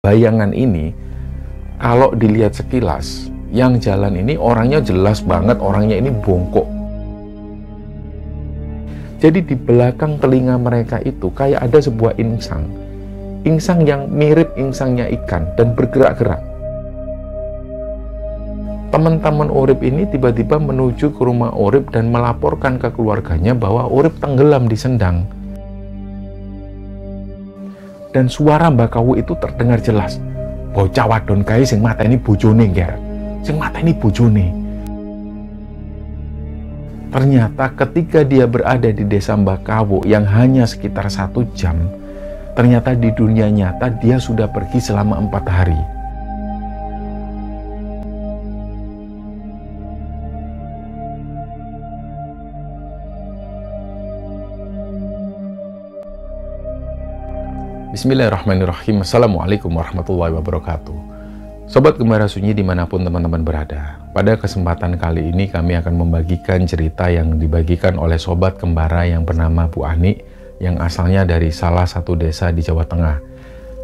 Bayangan ini kalau dilihat sekilas, yang jalan ini orangnya jelas banget, orangnya ini bongkok. Jadi di belakang telinga mereka itu kayak ada sebuah insang. Insang yang mirip insangnya ikan dan bergerak-gerak. Teman-teman Urip ini tiba-tiba menuju ke rumah Urip dan melaporkan ke keluarganya bahwa Urip tenggelam di Sendang. Dan suara Mbak Kawu itu terdengar jelas. Bocah wadon kae sing mateni bojone, Nger. Sing mateni bojone. Ternyata ketika dia berada di desa Mbak Kawu yang hanya sekitar 1 jam, ternyata di dunia nyata dia sudah pergi selama 4 hari. Bismillahirrahmanirrahim. Assalamualaikum warahmatullahi wabarakatuh. Sobat Gembara Sunyi dimanapun teman-teman berada, pada kesempatan kali ini kami akan membagikan cerita yang dibagikan oleh Sobat Kembara yang bernama Bu Ani, yang asalnya dari salah satu desa di Jawa Tengah.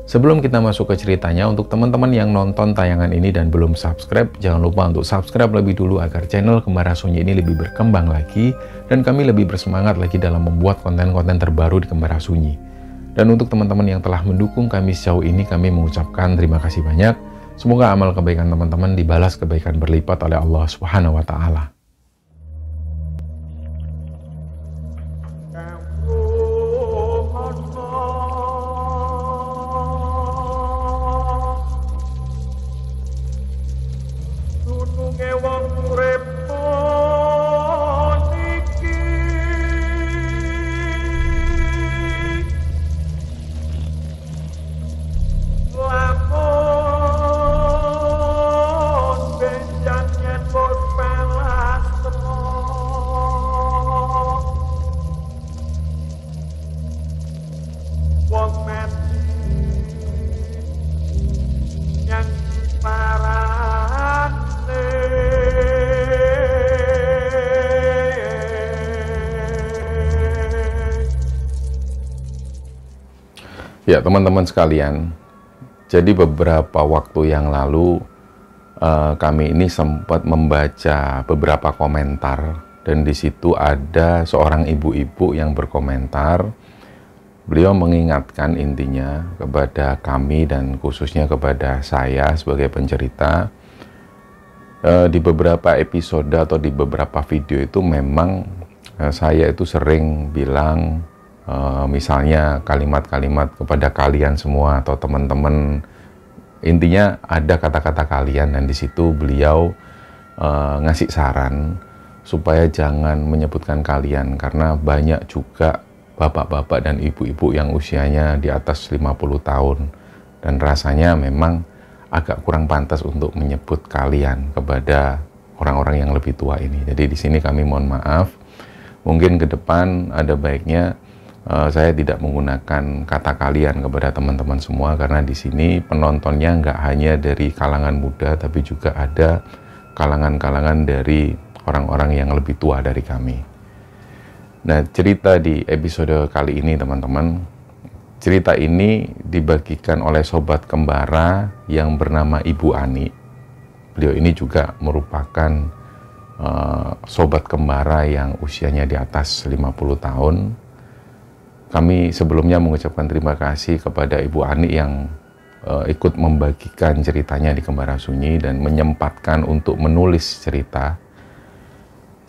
Sebelum kita masuk ke ceritanya, untuk teman-teman yang nonton tayangan ini dan belum subscribe, jangan lupa untuk subscribe lebih dulu agar channel Gembara Sunyi ini lebih berkembang lagi dan kami lebih bersemangat lagi dalam membuat konten-konten terbaru di Gembara Sunyi. Dan untuk teman-teman yang telah mendukung kami sejauh ini, kami mengucapkan terima kasih banyak. Semoga amal kebaikan teman-teman dibalas kebaikan berlipat oleh Allah Subhanahu wa Ta'ala. Ya teman-teman sekalian, jadi beberapa waktu yang lalu kami ini sempat membaca beberapa komentar, dan di situ ada seorang ibu-ibu yang berkomentar. Beliau mengingatkan intinya kepada kami dan khususnya kepada saya sebagai pencerita. Di beberapa episode atau di beberapa video itu memang saya itu sering bilang misalnya kalimat-kalimat kepada kalian semua atau teman-teman, intinya ada kata-kata kalian, dan di situ beliau ngasih saran supaya jangan menyebutkan kalian karena banyak juga bapak-bapak dan ibu-ibu yang usianya di atas 50 tahun dan rasanya memang agak kurang pantas untuk menyebut kalian kepada orang-orang yang lebih tua ini. Jadi di sini kami mohon maaf, mungkin ke depan ada baiknya saya tidak menggunakan kata kalian kepada teman-teman semua, karena di sini penontonnya nggak hanya dari kalangan muda, tapi juga ada kalangan-kalangan dari orang-orang yang lebih tua dari kami. Nah, cerita di episode kali ini teman-teman, cerita ini dibagikan oleh Sobat Kembara yang bernama Ibu Ani. Beliau ini juga merupakan Sobat Kembara yang usianya di atas 50 tahun. Kami sebelumnya mengucapkan terima kasih kepada Ibu Ani yang ikut membagikan ceritanya di Gembara Sunyi dan menyempatkan untuk menulis cerita.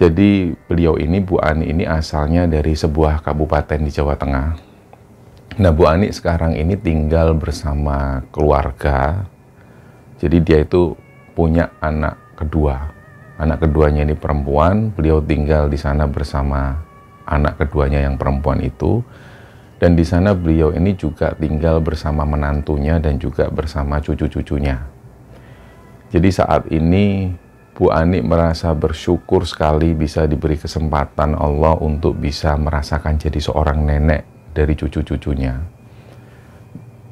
Jadi beliau ini, Bu Ani ini asalnya dari sebuah kabupaten di Jawa Tengah. Nah, Bu Ani sekarang ini tinggal bersama keluarga. Jadi dia itu punya anak kedua. Anak keduanya ini perempuan, beliau tinggal di sana bersama anak keduanya yang perempuan itu. Dan di sana beliau ini juga tinggal bersama menantunya dan juga bersama cucu-cucunya. Jadi saat ini Bu Ani merasa bersyukur sekali bisa diberi kesempatan Allah untuk bisa merasakan jadi seorang nenek dari cucu-cucunya.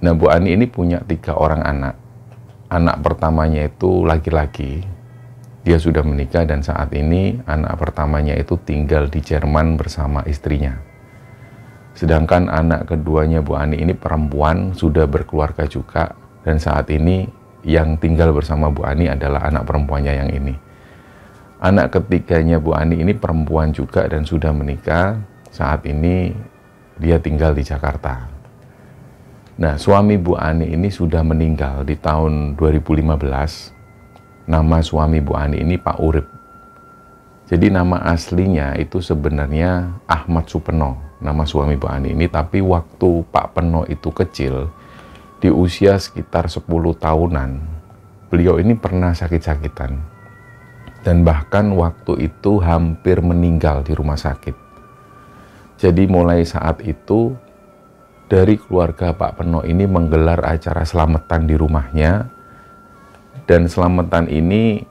Nah, Bu Ani ini punya 3 orang anak. Anak pertamanya itu laki-laki. Dia sudah menikah dan saat ini anak pertamanya itu tinggal di Jerman bersama istrinya. Sedangkan anak keduanya Bu Ani ini perempuan, sudah berkeluarga juga Dan saat ini yang tinggal bersama Bu Ani adalah anak perempuannya yang ini. Anak ketiganya Bu Ani ini perempuan juga dan sudah menikah. Saat ini dia tinggal di Jakarta. Nah, suami Bu Ani ini sudah meninggal di tahun 2015. Nama suami Bu Ani ini Pak Urip. Jadi nama aslinya itu sebenarnya Ahmad Supeno, nama suami Bu Ani ini. Tapi waktu Pak Peno itu kecil, di usia sekitar 10 tahunan, beliau ini pernah sakit-sakitan. Dan bahkan waktu itu hampir meninggal di rumah sakit. Jadi mulai saat itu, dari keluarga Pak Peno ini menggelar acara selamatan di rumahnya. Dan selamatan ini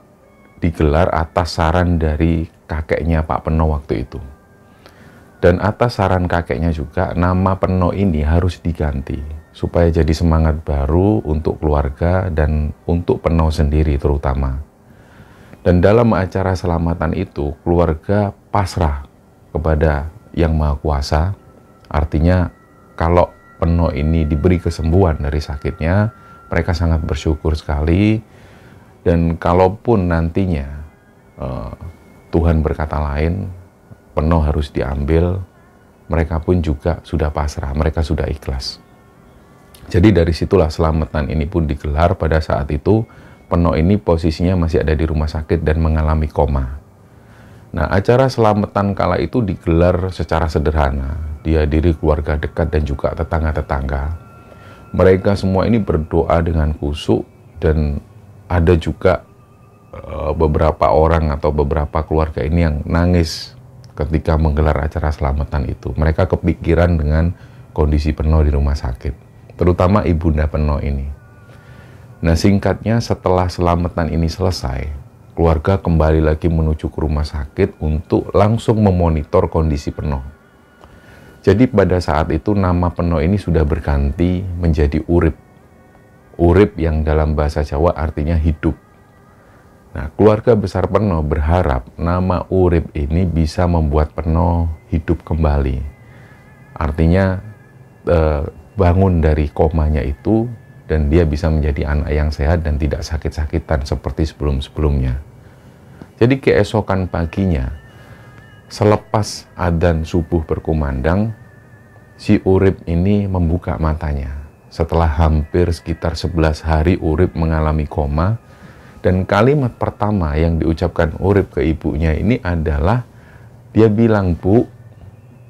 digelar atas saran dari kakeknya Pak Peno waktu itu. Dan atas saran kakeknya juga, nama Peno ini harus diganti supaya jadi semangat baru untuk keluarga dan untuk Peno sendiri terutama. Dan dalam acara selamatan itu, keluarga pasrah kepada Yang Maha Kuasa. Artinya kalau Peno ini diberi kesembuhan dari sakitnya, mereka sangat bersyukur sekali. Dan kalaupun nantinya Tuhan berkata lain, Peno harus diambil, mereka pun juga sudah pasrah, mereka sudah ikhlas. Jadi dari situlah selamatan ini pun digelar. Pada saat itu Peno ini posisinya masih ada di rumah sakit dan mengalami koma. Nah, acara selamatan kala itu digelar secara sederhana, dihadiri keluarga dekat dan juga tetangga-tetangga. Mereka semua ini berdoa dengan khusyuk, dan ada juga beberapa orang atau beberapa keluarga ini yang nangis ketika menggelar acara selamatan itu. Mereka kepikiran dengan kondisi Peno di rumah sakit, terutama ibunda Peno ini. Nah, singkatnya setelah selamatan ini selesai, keluarga kembali lagi menuju ke rumah sakit untuk langsung memonitor kondisi Peno. Jadi pada saat itu nama Peno ini sudah berganti menjadi Urip. Urip yang dalam bahasa Jawa artinya hidup. Nah, keluarga besar Peno berharap nama Urip ini bisa membuat Peno hidup kembali. Artinya bangun dari komanya itu, dan dia bisa menjadi anak yang sehat dan tidak sakit-sakitan seperti sebelum-sebelumnya. Jadi keesokan paginya, selepas adzan subuh berkumandang, si Urip ini membuka matanya. Setelah hampir sekitar 11 hari Urip mengalami koma, dan kalimat pertama yang diucapkan Urip ke ibunya ini adalah, dia bilang, "Bu,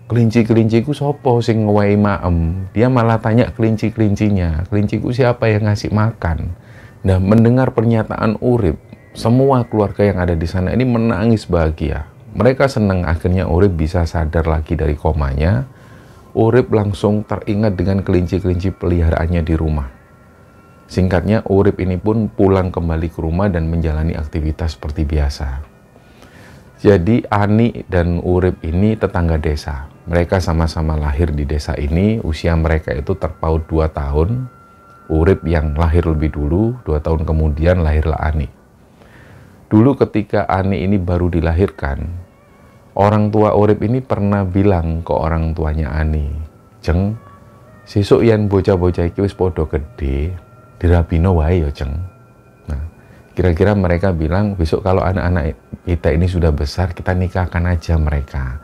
kelinci-kelinciku sopo sing ngewehi maem?" Dia malah tanya kelinci-kelincinya, "Kelinciku siapa yang ngasih makan?" Nah, mendengar pernyataan Urip, semua keluarga yang ada di sana ini menangis bahagia. Mereka senang akhirnya Urip bisa sadar lagi dari komanya. Urip langsung teringat dengan kelinci-kelinci peliharaannya di rumah. Singkatnya, Urip ini pun pulang kembali ke rumah dan menjalani aktivitas seperti biasa. Jadi Ani dan Urip ini tetangga desa. Mereka sama-sama lahir di desa ini. Usia mereka itu terpaut 2 tahun. Urip yang lahir lebih dulu, 2 tahun kemudian lahirlah Ani. Dulu ketika Ani ini baru dilahirkan, orang tua Urip ini pernah bilang ke orang tuanya Ani, "Jeng, sesuk yen bocah-bocah iki wis padha gede, dirabino wae ya, Jeng." Nah, kira-kira mereka bilang, besok kalau anak-anak kita ini sudah besar, kita nikahkan aja mereka.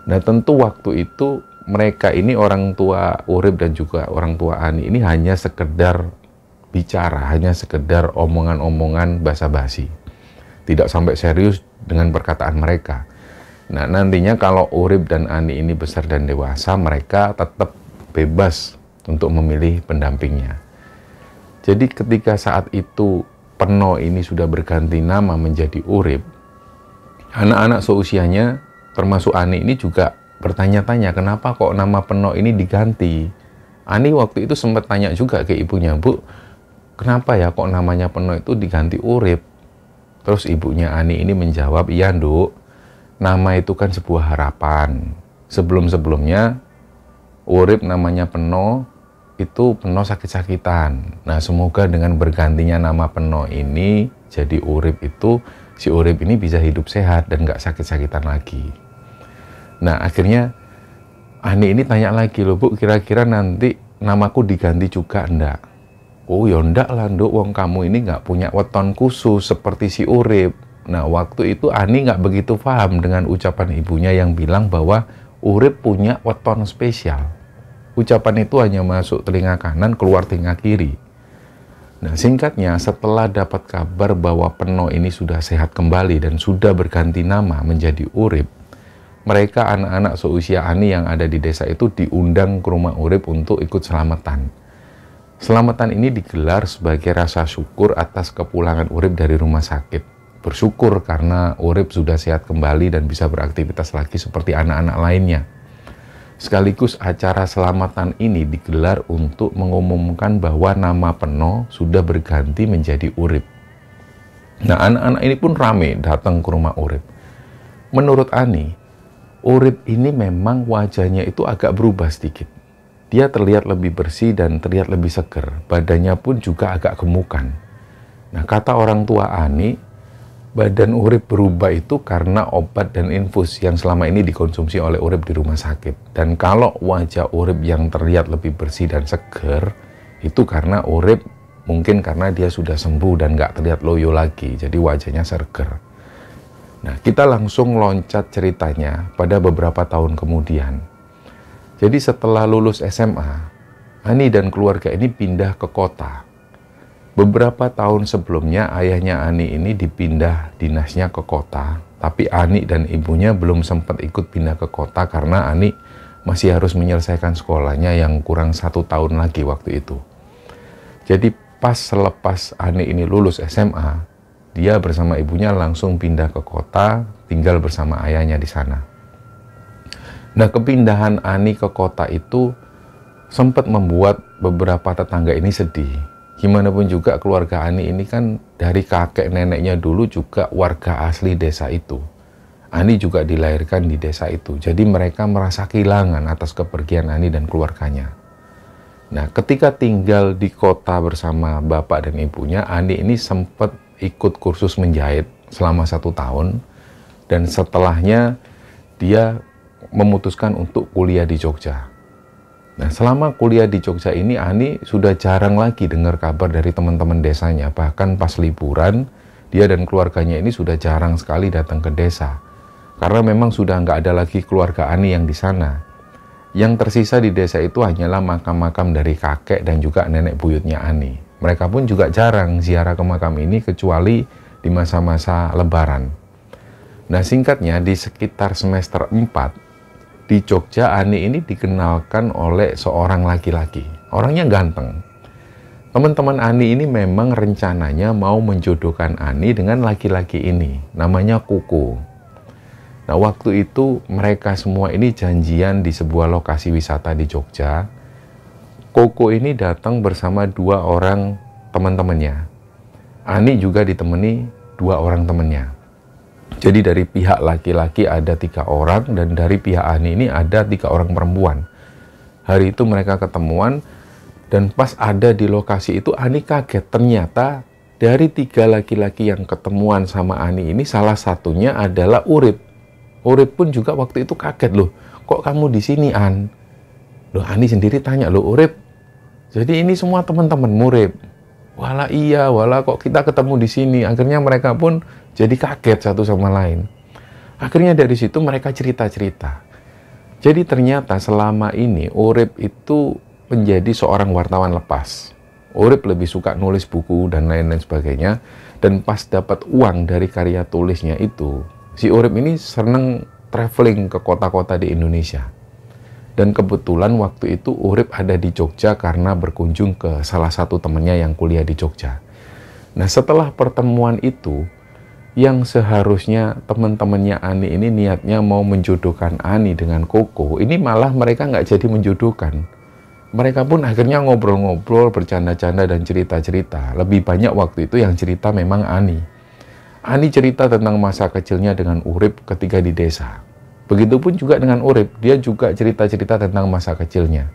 Nah, tentu waktu itu mereka ini, orang tua Urip dan juga orang tua Ani ini hanya sekedar bicara, hanya sekedar omongan-omongan basa-basi. Tidak sampai serius dengan perkataan mereka. Nah, nantinya kalau Urip dan Ani ini besar dan dewasa, mereka tetap bebas untuk memilih pendampingnya. Jadi ketika saat itu Peno ini sudah berganti nama menjadi Urip, anak-anak seusianya termasuk Ani ini juga bertanya-tanya, kenapa kok nama Peno ini diganti. Ani waktu itu sempat tanya juga ke ibunya, "Bu, kenapa ya kok namanya Peno itu diganti Urip?" Terus ibunya Ani ini menjawab, "Iya, Nduk, nama itu kan sebuah harapan. Sebelum-sebelumnya Urip namanya Peno, itu Peno sakit-sakitan. Nah, semoga dengan bergantinya nama Peno ini jadi Urip itu, si Urip ini bisa hidup sehat dan gak sakit-sakitan lagi." Nah, akhirnya Ani ini tanya lagi, "Loh Bu, kira-kira nanti namaku diganti juga enggak?" Oh ya ndak lah nduk, wong kamu ini nggak punya weton khusus seperti si Urip. Nah waktu itu Ani nggak begitu paham dengan ucapan ibunya yang bilang bahwa Urip punya weton spesial. Ucapan itu hanya masuk telinga kanan, keluar telinga kiri. Nah singkatnya, setelah dapat kabar bahwa Peno ini sudah sehat kembali dan sudah berganti nama menjadi Urip, mereka anak-anak seusia Ani yang ada di desa itu diundang ke rumah Urip untuk ikut selamatan. Selamatan ini digelar sebagai rasa syukur atas kepulangan Urip dari rumah sakit. Bersyukur karena Urip sudah sehat kembali dan bisa beraktivitas lagi seperti anak-anak lainnya. Sekaligus acara selamatan ini digelar untuk mengumumkan bahwa nama Peno sudah berganti menjadi Urip. Nah, anak-anak ini pun rame datang ke rumah Urip. Menurut Ani, Urip ini memang wajahnya itu agak berubah sedikit. Dia terlihat lebih bersih dan terlihat lebih seger. Badannya pun juga agak gemukan. Nah, kata orang tua Ani, badan Urip berubah itu karena obat dan infus yang selama ini dikonsumsi oleh Urip di rumah sakit. Dan kalau wajah Urip yang terlihat lebih bersih dan seger, itu karena Urip mungkin karena dia sudah sembuh dan nggak terlihat loyo lagi. Jadi wajahnya seger. Nah, kita langsung loncat ceritanya pada beberapa tahun kemudian. Jadi setelah lulus SMA, Ani dan keluarga ini pindah ke kota. Beberapa tahun sebelumnya ayahnya Ani ini dipindah dinasnya ke kota, tapi Ani dan ibunya belum sempat ikut pindah ke kota karena Ani masih harus menyelesaikan sekolahnya yang kurang 1 tahun lagi waktu itu. Jadi pas selepas Ani ini lulus SMA, dia bersama ibunya langsung pindah ke kota, tinggal bersama ayahnya di sana. Nah, kepindahan Ani ke kota itu sempat membuat beberapa tetangga ini sedih. Gimana pun juga keluarga Ani ini kan dari kakek neneknya dulu juga warga asli desa itu. Ani juga dilahirkan di desa itu. Jadi mereka merasa kehilangan atas kepergian Ani dan keluarganya. Nah, ketika tinggal di kota bersama bapak dan ibunya, Ani ini sempat ikut kursus menjahit selama 1 tahun. Dan setelahnya dia memutuskan untuk kuliah di Jogja. Nah, selama kuliah di Jogja ini Ani sudah jarang lagi dengar kabar dari teman-teman desanya. Bahkan pas liburan, dia dan keluarganya ini sudah jarang sekali datang ke desa. Karena memang sudah nggak ada lagi keluarga Ani yang di sana. Yang tersisa di desa itu hanyalah makam-makam dari kakek dan juga nenek buyutnya Ani. Mereka pun juga jarang ziarah ke makam ini kecuali di masa-masa lebaran. Nah, singkatnya di sekitar semester 4, di Jogja, Ani ini dikenalkan oleh seorang laki-laki. Orangnya ganteng. Teman-teman Ani ini memang rencananya mau menjodohkan Ani dengan laki-laki ini. Namanya Koko. Nah, waktu itu mereka semua ini janjian di sebuah lokasi wisata di Jogja. Koko ini datang bersama 2 orang teman-temannya. Ani juga ditemani 2 orang temannya. Jadi dari pihak laki-laki ada 3 orang dan dari pihak Ani ini ada 3 orang perempuan. Hari itu mereka ketemuan dan pas ada di lokasi itu Ani kaget. Ternyata dari 3 laki-laki yang ketemuan sama Ani ini salah satunya adalah Urip. Urip pun juga waktu itu kaget, loh kok kamu di sini An? Loh Ani sendiri tanya, loh Urip, jadi ini semua teman-teman Urip? Walah iya, walah kok kita ketemu di sini. Akhirnya mereka pun jadi kaget satu sama lain. Akhirnya dari situ mereka cerita-cerita. Jadi ternyata selama ini Urip itu menjadi seorang wartawan lepas. Urip lebih suka nulis buku dan lain-lain sebagainya. Dan pas dapat uang dari karya tulisnya itu, si Urip ini seneng traveling ke kota-kota di Indonesia. Dan kebetulan waktu itu Urip ada di Jogja karena berkunjung ke salah satu temannya yang kuliah di Jogja. Nah, setelah pertemuan itu, yang seharusnya teman-temannya Ani ini niatnya mau menjodohkan Ani dengan Koko, ini malah mereka nggak jadi menjodohkan. Mereka pun akhirnya ngobrol-ngobrol, bercanda-canda dan cerita-cerita. Lebih banyak waktu itu yang cerita memang Ani. Ani cerita tentang masa kecilnya dengan Urip ketika di desa. Begitupun juga dengan Urip, dia juga cerita-cerita tentang masa kecilnya.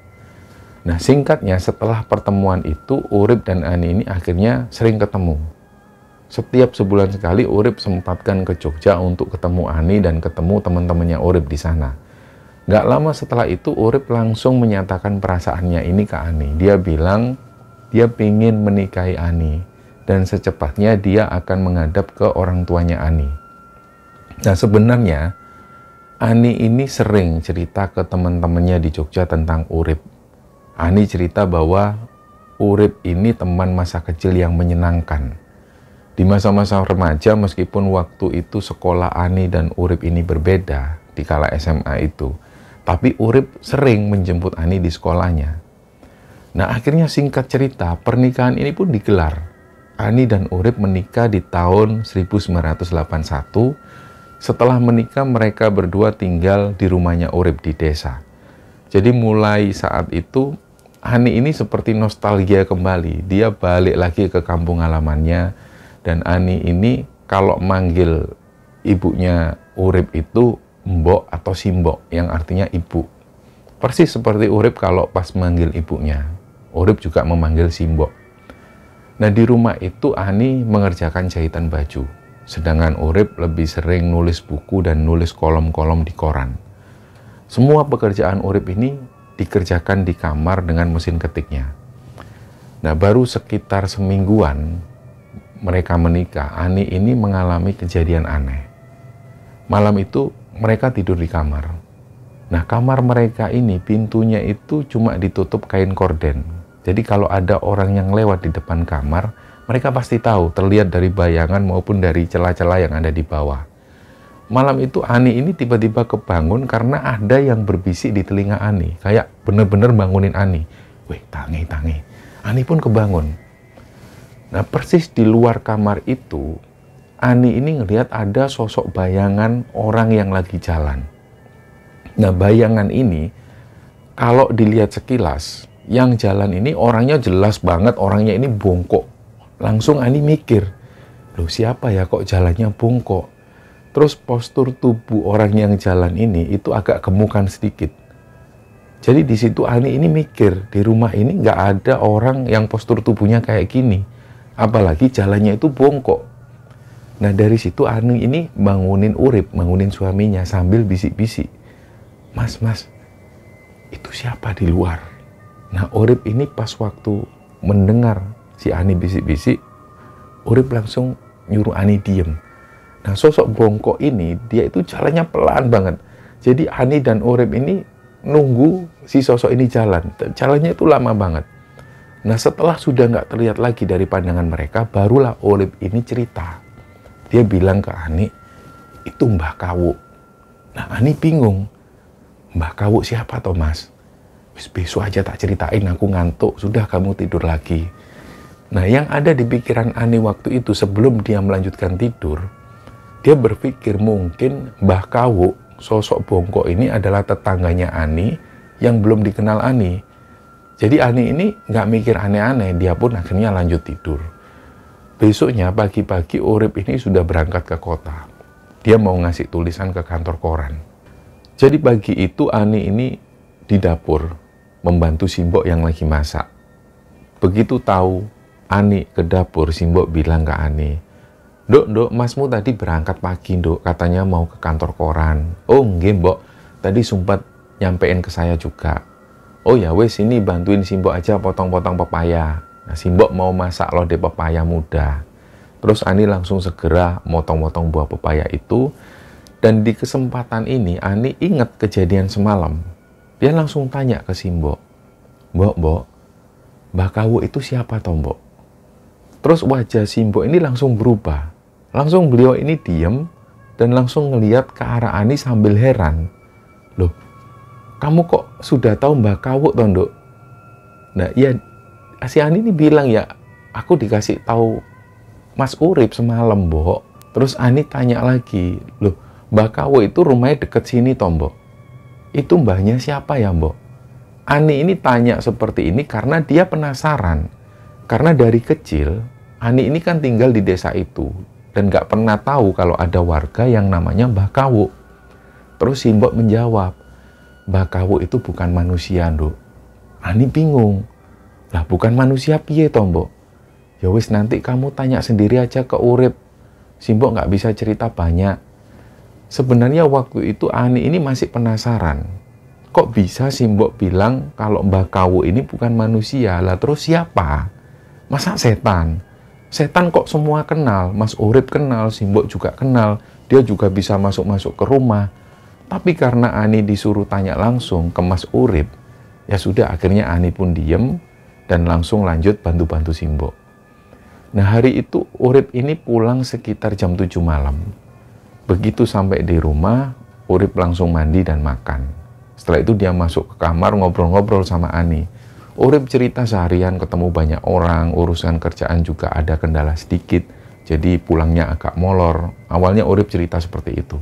Nah, singkatnya setelah pertemuan itu, Urip dan Ani ini akhirnya sering ketemu. Setiap sebulan sekali Urip sempatkan ke Jogja untuk ketemu Ani dan ketemu teman-temannya Urip di sana. Nggak lama setelah itu Urip langsung menyatakan perasaannya ini ke Ani. Dia bilang, dia ingin menikahi Ani. Dan secepatnya dia akan menghadap ke orang tuanya Ani. Nah sebenarnya Ani ini sering cerita ke teman-temannya di Jogja tentang Urip. Ani cerita bahwa Urip ini teman masa kecil yang menyenangkan. Di masa-masa remaja, meskipun waktu itu sekolah Ani dan Urip ini berbeda di kala SMA itu, tapi Urip sering menjemput Ani di sekolahnya. Nah akhirnya singkat cerita, pernikahan ini pun digelar. Ani dan Urip menikah di tahun 1981. Setelah menikah, mereka berdua tinggal di rumahnya Urip di desa. Jadi mulai saat itu, Ani ini seperti nostalgia kembali. Dia balik lagi ke kampung halamannya. Dan Ani ini kalau manggil ibunya Urip itu mbok atau simbok, yang artinya ibu. Persis seperti Urip kalau pas manggil ibunya. Urip juga memanggil simbok. Nah di rumah itu Ani mengerjakan jahitan baju. Sedangkan Urip lebih sering nulis buku dan nulis kolom-kolom di koran. Semua pekerjaan Urip ini dikerjakan di kamar dengan mesin ketiknya. Nah baru sekitar semingguan mereka menikah, Ani ini mengalami kejadian aneh. Malam itu mereka tidur di kamar. Nah kamar mereka ini pintunya itu cuma ditutup kain korden. Jadi kalau ada orang yang lewat di depan kamar, mereka pasti tahu, terlihat dari bayangan maupun dari celah-celah yang ada di bawah. Malam itu Ani ini tiba-tiba kebangun karena ada yang berbisik di telinga Ani. Kayak bener-bener bangunin Ani. Weh, tangi. Ani pun kebangun. Nah persis di luar kamar itu, Ani ini ngelihat ada sosok bayangan orang yang lagi jalan. Nah bayangan ini, kalau dilihat sekilas, yang jalan ini orangnya jelas banget, orangnya ini bongkok. Langsung Ani mikir, loh siapa ya kok jalannya bongkok? Terus postur tubuh orang yang jalan ini itu agak gemukan sedikit. Jadi di situ Ani ini mikir, di rumah ini nggak ada orang yang postur tubuhnya kayak gini. Apalagi jalannya itu bongkok. Nah dari situ Ani ini bangunin Urip, bangunin suaminya sambil bisik-bisik. Mas, itu siapa di luar? Nah Urip ini pas waktu mendengar si Ani bisik-bisik, Urip langsung nyuruh Ani diem. Nah sosok bongkok ini, dia itu jalannya pelan banget. Jadi Ani dan Urip ini nunggu si sosok ini jalan. Jalannya itu lama banget. Nah setelah sudah nggak terlihat lagi dari pandangan mereka, barulah Urip ini cerita. Dia bilang ke Ani, itu Mbah Kawu. Nah Ani bingung, Mbah Kawu siapa toh mas? Besok aja tak ceritain, aku ngantuk, sudah kamu tidur lagi. Nah yang ada di pikiran Ani waktu itu sebelum dia melanjutkan tidur, dia berpikir mungkin Mbah Kawu, sosok bongkok ini adalah tetangganya Ani yang belum dikenal Ani. Jadi Ani ini nggak mikir aneh-aneh, dia pun akhirnya lanjut tidur. Besoknya pagi-pagi Urip ini sudah berangkat ke kota. Dia mau ngasih tulisan ke kantor koran. Jadi pagi itu Ani ini di dapur membantu Simbok yang lagi masak. Begitu tahu Ani ke dapur, Simbok bilang ke Ani, Dok, masmu tadi berangkat pagi, Dok, katanya mau ke kantor koran. Oh, nggih, Mbok, tadi sempat nyampein ke saya juga. Oh ya wes, ini bantuin Simbok aja potong-potong pepaya. Nah, Simbok mau masak lodeh pepaya muda. Terus Ani langsung segera motong-motong buah pepaya itu. Dan di kesempatan ini Ani ingat kejadian semalam. Dia langsung tanya ke Simbok, Mbok, Mbah Kawu itu siapa toh, Mbok? Terus wajah Simbok ini langsung berubah. Langsung beliau ini diem dan langsung ngeliat ke arah Ani sambil heran. Loh, kamu kok sudah tahu Mbah Kawu toh, Nduk? Nah, iya, si Ani ini bilang ya, aku dikasih tahu Mas Urip semalam, Mbok. Terus Ani tanya lagi, loh, Mbah Kawu itu rumahnya deket sini toh, Mbok? Itu mbahnya siapa ya, Mbok? Ani ini tanya seperti ini karena dia penasaran. Karena dari kecil, Ani ini kan tinggal di desa itu. Dan gak pernah tahu kalau ada warga yang namanya Mbah Kawu. Terus Simbok menjawab, Mbah Kawu itu bukan manusia, Nduk. Ani bingung. Lah bukan manusia piye toh, Mbok? Ya wis nanti kamu tanya sendiri aja ke Urip. Simbok gak bisa cerita banyak. Sebenarnya waktu itu Ani ini masih penasaran. Kok bisa Simbok bilang kalau Mbah Kawu ini bukan manusia? Lah terus siapa? Masa setan? Setan kok semua kenal, Mas Urip kenal, Simbok juga kenal, dia juga bisa masuk-masuk ke rumah. Tapi karena Ani disuruh tanya langsung ke Mas Urip, ya sudah akhirnya Ani pun diem dan langsung lanjut bantu-bantu Simbok. Nah hari itu Urip ini pulang sekitar jam 7 malam. Begitu sampai di rumah, Urip langsung mandi dan makan. Setelah itu dia masuk ke kamar ngobrol-ngobrol sama Ani. Urip cerita seharian ketemu banyak orang, urusan kerjaan juga ada kendala sedikit, jadi pulangnya agak molor. Awalnya Urip cerita seperti itu.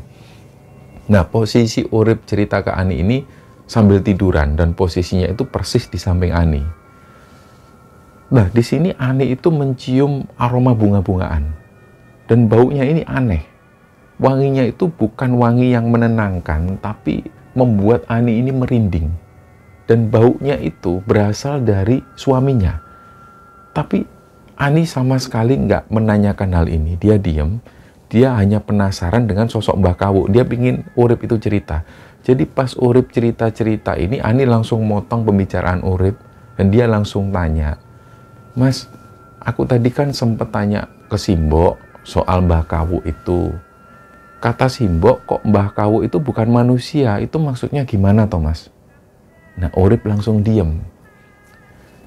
Nah, posisi Urip cerita ke Ani ini sambil tiduran dan posisinya itu persis di samping Ani. Nah, di sini Ani itu mencium aroma bunga-bungaan dan baunya ini aneh. Wanginya itu bukan wangi yang menenangkan, tapi membuat Ani ini merinding. Dan baunya itu berasal dari suaminya. Tapi Ani sama sekali nggak menanyakan hal ini. Dia diam. Dia hanya penasaran dengan sosok Mbah Kawu. Dia pingin Urip itu cerita. Jadi pas Urip cerita-cerita ini, Ani langsung motong pembicaraan Urip. Dan dia langsung tanya, Mas, aku tadi kan sempat tanya ke Simbok soal Mbah Kawu itu. Kata Simbok, kok Mbah Kawu itu bukan manusia. Itu maksudnya gimana, Thomas? Nah, Urip langsung diem.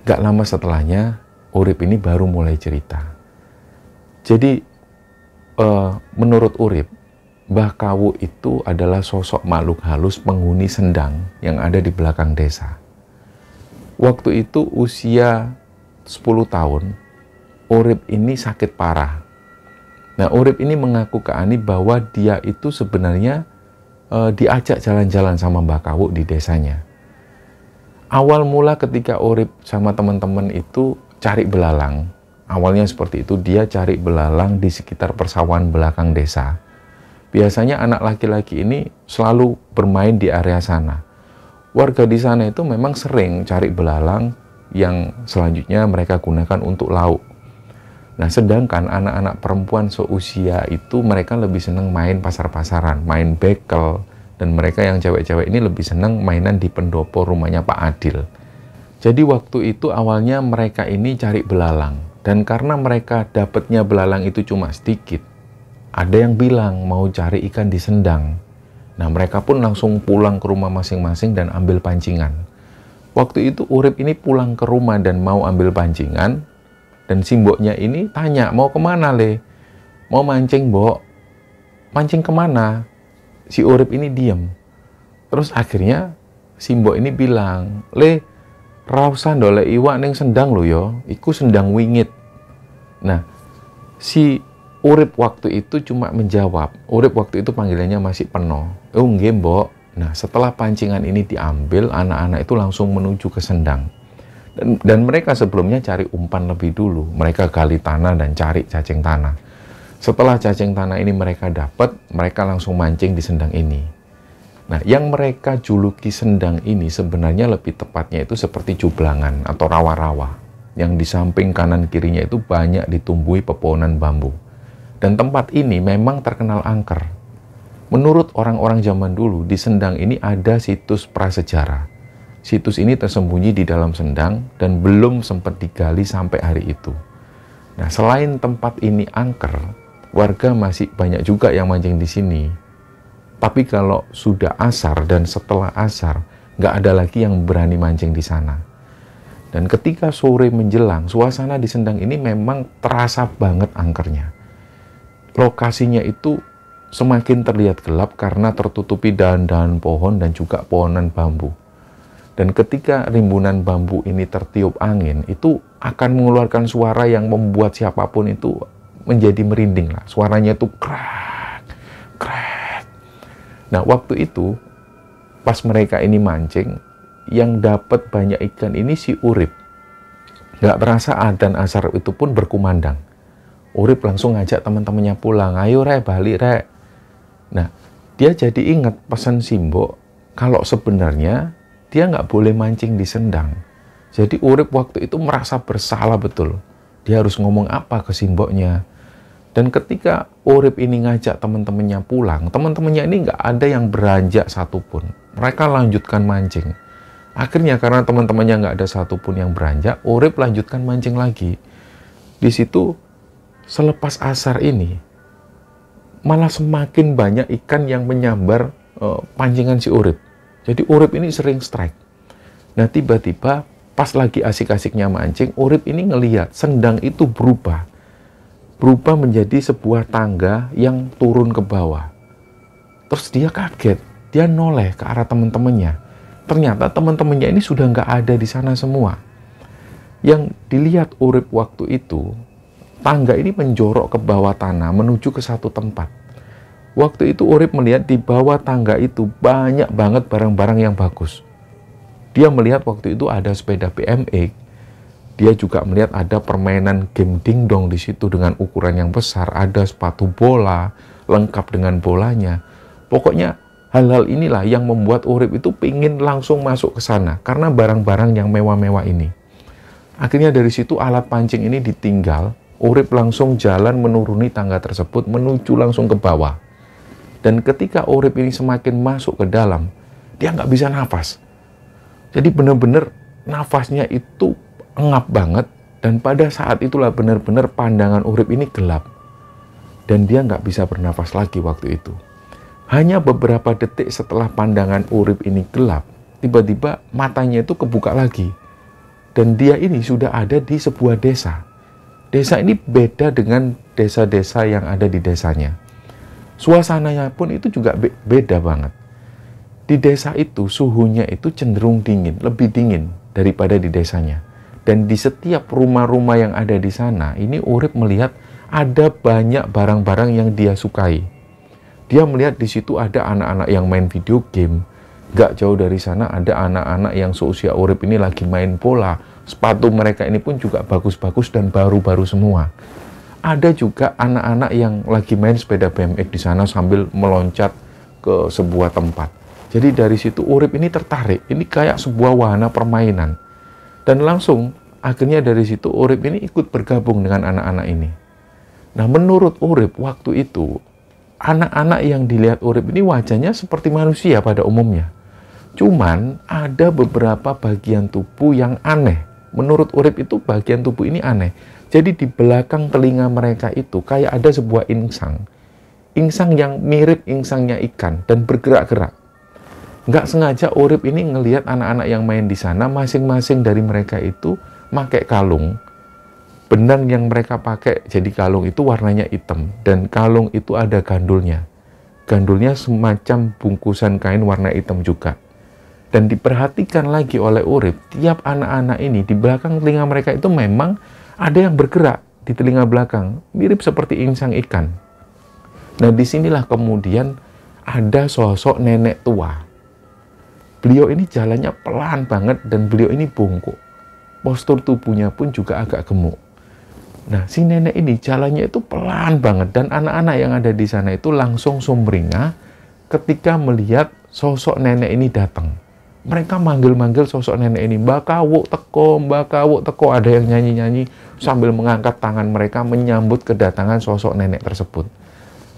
Gak lama setelahnya, Urip ini baru mulai cerita. Jadi, menurut Urip, Mbah Kawu itu adalah sosok makhluk halus penghuni sendang yang ada di belakang desa. Waktu itu usia 10 tahun, Urip ini sakit parah. Nah, Urip ini mengaku ke Ani bahwa dia itu sebenarnya diajak jalan-jalan sama Mbah Kawu di desanya. Awal mula ketika Urip sama teman-teman itu cari belalang. Awalnya seperti itu, dia cari belalang di sekitar persawahan belakang desa. Biasanya anak laki-laki ini selalu bermain di area sana. Warga di sana itu memang sering cari belalang yang selanjutnya mereka gunakan untuk lauk. Nah, sedangkan anak-anak perempuan seusia itu mereka lebih senang main pasar-pasaran, main bekel. Dan mereka yang cewek-cewek ini lebih senang mainan di pendopo rumahnya Pak Adil. Jadi waktu itu awalnya mereka ini cari belalang. Dan karena mereka dapatnya belalang itu cuma sedikit, ada yang bilang mau cari ikan di sendang. Nah, mereka pun langsung pulang ke rumah masing-masing dan ambil pancingan. Waktu itu Urip ini pulang ke rumah dan mau ambil pancingan. Dan Simboknya ini tanya, mau kemana, Le? Mau mancing, Mbok. Mancing kemana? Si Urip ini diam. Terus akhirnya Simbok ini bilang, Le, rausan dole iwak neng sendang lo yo, iku sendang wingit. Nah, si Urip waktu itu cuma menjawab. Urip waktu itu panggilannya masih Peno. Oh nggih, Mbok. Nah, setelah pancingan ini diambil, anak-anak itu langsung menuju ke sendang. Dan mereka sebelumnya cari umpan lebih dulu. Mereka gali tanah dan cari cacing tanah. Setelah cacing tanah ini mereka dapat, mereka langsung mancing di sendang ini. Nah, yang mereka juluki sendang ini sebenarnya lebih tepatnya itu seperti jublangan atau rawa-rawa. Yang di samping kanan kirinya itu banyak ditumbuhi pepohonan bambu. Dan tempat ini memang terkenal angker. Menurut orang-orang zaman dulu, di sendang ini ada situs prasejarah. Situs ini tersembunyi di dalam sendang dan belum sempat digali sampai hari itu. Nah, selain tempat ini angker, warga masih banyak juga yang mancing di sini. Tapi kalau sudah asar dan setelah asar, nggak ada lagi yang berani mancing di sana. Dan ketika sore menjelang, suasana di sendang ini memang terasa banget angkernya. Lokasinya itu semakin terlihat gelap karena tertutupi dahan-dahan pohon dan juga pohonan bambu. Dan ketika rimbunan bambu ini tertiup angin, itu akan mengeluarkan suara yang membuat siapapun itu menjadi merinding lah. Suaranya itu krak, krak. Nah, waktu itu pas mereka ini mancing, yang dapat banyak ikan ini si Urip. Gak terasa adzan asar itu pun berkumandang. Urip langsung ngajak teman-temannya pulang. Ayo Rek, balik Rek. Nah, dia jadi ingat pesan Simbok kalau sebenarnya dia nggak boleh mancing di sendang. Jadi Urip waktu itu merasa bersalah betul. Dia harus ngomong apa ke Simboknya. Dan ketika Urip ini ngajak teman-temannya pulang, teman-temannya ini nggak ada yang beranjak satupun. Mereka lanjutkan mancing. Akhirnya karena teman-temannya nggak ada satupun yang beranjak, Urip lanjutkan mancing lagi. Di situ selepas asar ini malah semakin banyak ikan yang menyambar pancingan si Urip. Jadi Urip ini sering strike. Nah tiba-tiba pas lagi asik-asiknya mancing, Urip ini ngelihat sendang itu berubah menjadi sebuah tangga yang turun ke bawah. Terus dia kaget, dia noleh ke arah teman-temannya. Ternyata teman-temannya ini sudah nggak ada di sana semua. Yang dilihat Urip waktu itu, tangga ini menjorok ke bawah tanah menuju ke satu tempat. Waktu itu Urip melihat di bawah tangga itu banyak banget barang-barang yang bagus. Dia melihat waktu itu ada sepeda BMX. Dia juga melihat ada permainan game dingdong di situ dengan ukuran yang besar, ada sepatu bola lengkap dengan bolanya. Pokoknya hal-hal inilah yang membuat Urip itu pingin langsung masuk ke sana karena barang-barang yang mewah-mewah ini. Akhirnya dari situ alat pancing ini ditinggal, Urip langsung jalan menuruni tangga tersebut menuju langsung ke bawah. Dan ketika Urip ini semakin masuk ke dalam, dia nggak bisa nafas. Jadi benar-benar nafasnya itu engap banget, dan pada saat itulah benar-benar pandangan Urip ini gelap. Dan dia nggak bisa bernafas lagi waktu itu. Hanya beberapa detik setelah pandangan Urip ini gelap, tiba-tiba matanya itu kebuka lagi. Dan dia ini sudah ada di sebuah desa. Desa ini beda dengan desa-desa yang ada di desanya. Suasananya pun itu juga beda banget. Di desa itu suhunya itu cenderung dingin, lebih dingin daripada di desanya. Dan di setiap rumah-rumah yang ada di sana, ini Urip melihat ada banyak barang-barang yang dia sukai. Dia melihat di situ ada anak-anak yang main video game. Gak jauh dari sana ada anak-anak yang seusia Urip ini lagi main bola. Sepatu mereka ini pun juga bagus-bagus dan baru-baru semua. Ada juga anak-anak yang lagi main sepeda BMX di sana sambil meloncat ke sebuah tempat. Jadi dari situ Urip ini tertarik. Ini kayak sebuah wahana permainan. Dan langsung akhirnya dari situ Urip ini ikut bergabung dengan anak-anak ini. Nah menurut Urip waktu itu, anak-anak yang dilihat Urip ini wajahnya seperti manusia pada umumnya. Cuman ada beberapa bagian tubuh yang aneh. Menurut Urip itu bagian tubuh ini aneh. Jadi di belakang telinga mereka itu kayak ada sebuah insang. Insang yang mirip insangnya ikan dan bergerak-gerak. Nggak sengaja Urip ini ngelihat anak-anak yang main di sana, masing-masing dari mereka itu pakai kalung. Benang yang mereka pakai jadi kalung itu warnanya hitam. Dan kalung itu ada gandulnya. Gandulnya semacam bungkusan kain warna hitam juga. Dan diperhatikan lagi oleh Urip, tiap anak-anak ini di belakang telinga mereka itu memang ada yang bergerak di telinga belakang, mirip seperti insang ikan. Nah disinilah kemudian ada sosok nenek tua. Beliau ini jalannya pelan banget dan beliau ini bungkuk. Postur tubuhnya pun juga agak gemuk. Nah si nenek ini jalannya itu pelan banget dan anak-anak yang ada di sana itu langsung sumringah ketika melihat sosok nenek ini datang. Mereka manggil-manggil sosok nenek ini, Mbak Kawuk teko, ada yang nyanyi-nyanyi sambil mengangkat tangan mereka menyambut kedatangan sosok nenek tersebut.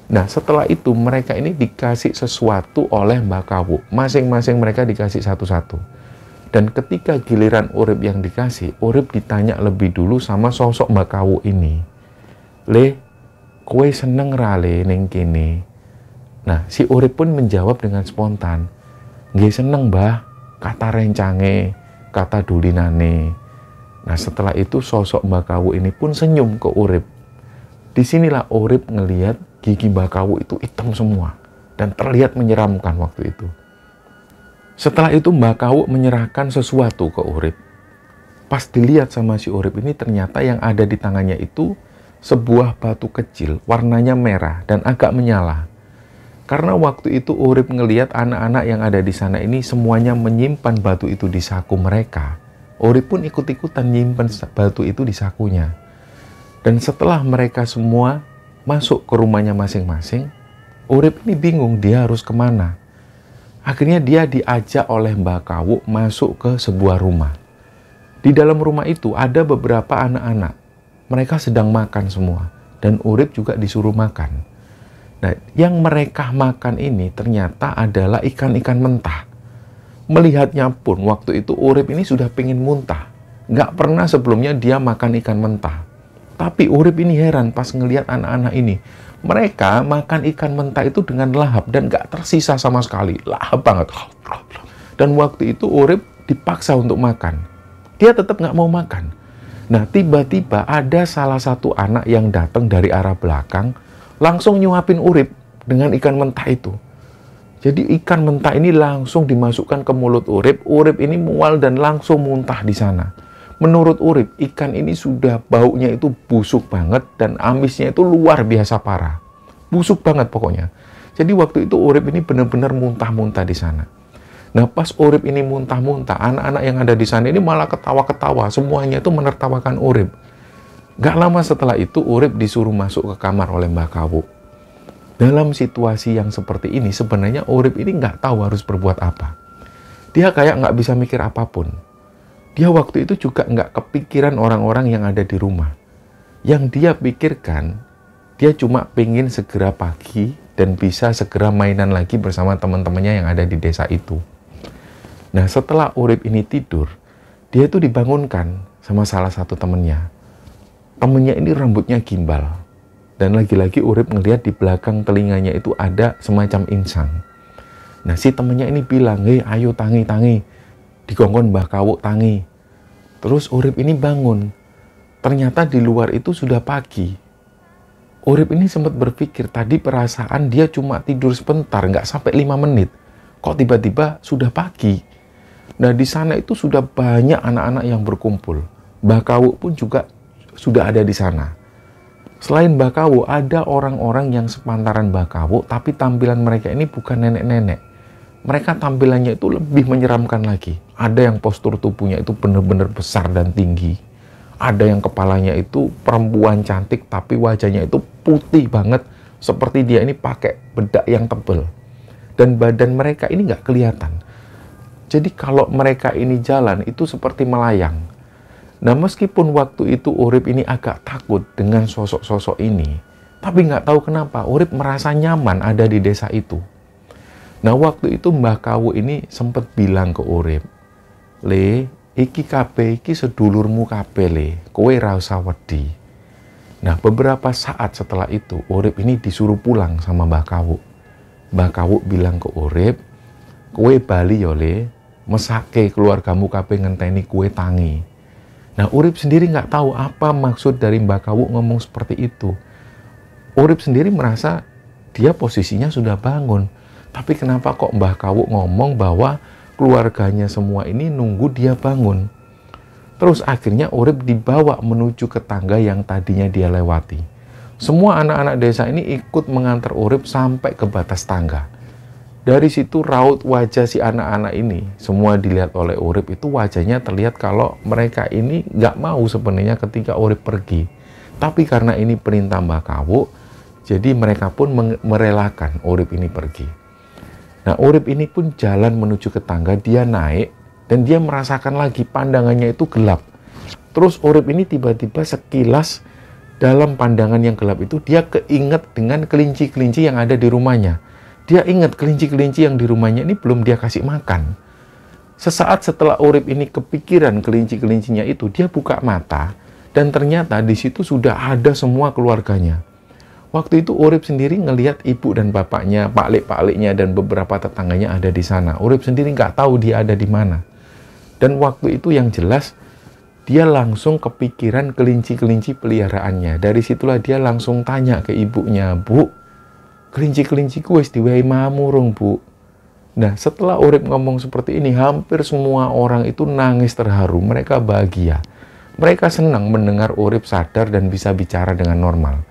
Nah setelah itu mereka ini dikasih sesuatu oleh Mbak Kawuk, masing-masing mereka dikasih satu-satu. Dan ketika giliran Urip yang dikasih, Urip ditanya lebih dulu sama sosok Mbak Kawuk ini. Le, kowe seneng ra le ning kene? Nah si Urip pun menjawab dengan spontan, nggih seneng Mbah. Kata rencange, kata dulinane. Nah setelah itu sosok Mbak Kawuk ini pun senyum ke Urip. Disinilah Urip ngelihat gigi Mbak Kawuk itu hitam semua dan terlihat menyeramkan waktu itu. Setelah itu Mbak Kawuk menyerahkan sesuatu ke Urip. Pas dilihat sama si Urip ini ternyata yang ada di tangannya itu sebuah batu kecil warnanya merah dan agak menyala. Karena waktu itu Urip ngelihat anak-anak yang ada di sana ini semuanya menyimpan batu itu di saku mereka. Urip pun ikut-ikutan nyimpan batu itu di sakunya. Dan setelah mereka semua masuk ke rumahnya masing-masing, Urip ini bingung dia harus kemana. Akhirnya dia diajak oleh Mbak Kawuk masuk ke sebuah rumah. Di dalam rumah itu ada beberapa anak-anak. Mereka sedang makan semua. Dan Urip juga disuruh makan. Nah, yang mereka makan ini ternyata adalah ikan-ikan mentah. Melihatnya pun waktu itu Urip ini sudah pengen muntah. Nggak pernah sebelumnya dia makan ikan mentah. Tapi Urip ini heran pas ngelihat anak-anak ini. Mereka makan ikan mentah itu dengan lahap dan gak tersisa sama sekali. Lahap banget. Dan waktu itu Urip dipaksa untuk makan. Dia tetap gak mau makan. Nah, tiba-tiba ada salah satu anak yang datang dari arah belakang, langsung nyuapin Urip dengan ikan mentah itu. Jadi ikan mentah ini langsung dimasukkan ke mulut Urip. Urip ini mual dan langsung muntah di sana. Menurut Urip, ikan ini sudah baunya itu busuk banget dan amisnya itu luar biasa parah. Busuk banget pokoknya. Jadi waktu itu Urip ini benar-benar muntah-muntah di sana. Nah, pas Urip ini muntah-muntah, anak-anak yang ada di sana ini malah ketawa-ketawa. Semuanya itu menertawakan Urip. Gak lama setelah itu Urip disuruh masuk ke kamar oleh Mbah Kawu. Dalam situasi yang seperti ini, sebenarnya Urip ini nggak tahu harus berbuat apa. Dia kayak nggak bisa mikir apapun. Dia waktu itu juga nggak kepikiran orang-orang yang ada di rumah. Yang dia pikirkan, dia cuma pengen segera pagi dan bisa segera mainan lagi bersama teman-temannya yang ada di desa itu. Nah, setelah Urip ini tidur, dia itu dibangunkan sama salah satu temannya. Temannya ini rambutnya gimbal. Dan lagi-lagi Urip ngelihat di belakang telinganya itu ada semacam insang. Nah, si temannya ini bilang, "Hei, ayo tangi-tangi." Dikongkon Mbah Kawu tangi. Terus Urip ini bangun. Ternyata di luar itu sudah pagi. Urip ini sempat berpikir, tadi perasaan dia cuma tidur sebentar, nggak sampai 5 menit. Kok tiba-tiba sudah pagi? Nah, di sana itu sudah banyak anak-anak yang berkumpul. Mbah Kawu pun juga sudah ada di sana. Selain Mbah Kawu, ada orang-orang yang sepantaran Mbah Kawu, tapi tampilan mereka ini bukan nenek-nenek. Mereka tampilannya itu lebih menyeramkan lagi. Ada yang postur tubuhnya itu benar-benar besar dan tinggi. Ada yang kepalanya itu perempuan cantik, tapi wajahnya itu putih banget, seperti dia ini pakai bedak yang tebal. Dan badan mereka ini nggak kelihatan. Jadi kalau mereka ini jalan, itu seperti melayang. Nah, meskipun waktu itu Urip ini agak takut dengan sosok-sosok ini, tapi nggak tahu kenapa Urip merasa nyaman ada di desa itu. Nah, waktu itu Mbah Kawu ini sempat bilang ke Urip, "Le, iki kabeh iki sedulurmu kabeh le, kowe ra usah wedi." Nah, beberapa saat setelah itu Urip ini disuruh pulang sama Mbah Kawu. Mbah Kawu bilang ke Urip, "Kowe bali yo le, mesake keluargamu kabeh ngenteni kowe tangi." Nah, Urip sendiri nggak tahu apa maksud dari Mbah Kawu ngomong seperti itu. Urip sendiri merasa dia posisinya sudah bangun. Tapi kenapa kok Mbah Kawu ngomong bahwa keluarganya semua ini nunggu dia bangun? Terus akhirnya Urip dibawa menuju ke tangga yang tadinya dia lewati. Semua anak-anak desa ini ikut mengantar Urip sampai ke batas tangga. Dari situ raut wajah si anak-anak ini, semua dilihat oleh Urip itu wajahnya terlihat kalau mereka ini nggak mau sebenarnya ketika Urip pergi. Tapi karena ini perintah Mbah Kawu, jadi mereka pun merelakan Urip ini pergi. Nah, Urip ini pun jalan menuju ke tangga, dia naik, dan dia merasakan lagi pandangannya itu gelap. Terus Urip ini tiba-tiba sekilas dalam pandangan yang gelap itu, dia keinget dengan kelinci-kelinci yang ada di rumahnya. Dia ingat kelinci-kelinci yang di rumahnya ini belum dia kasih makan. Sesaat setelah Urip ini kepikiran kelinci-kelincinya itu, dia buka mata, dan ternyata di situ sudah ada semua keluarganya. Waktu itu Urip sendiri ngelihat ibu dan bapaknya, paklik-pakliknya, dan beberapa tetangganya ada di sana. Urip sendiri nggak tahu dia ada di mana. Dan waktu itu yang jelas, dia langsung kepikiran kelinci-kelinci peliharaannya. Dari situlah dia langsung tanya ke ibunya, "Bu, kelinci-kelinciku wis diwehi mamurung, Bu?" Nah, setelah Urip ngomong seperti ini, hampir semua orang itu nangis terharu. Mereka bahagia. Mereka senang mendengar Urip sadar dan bisa bicara dengan normal.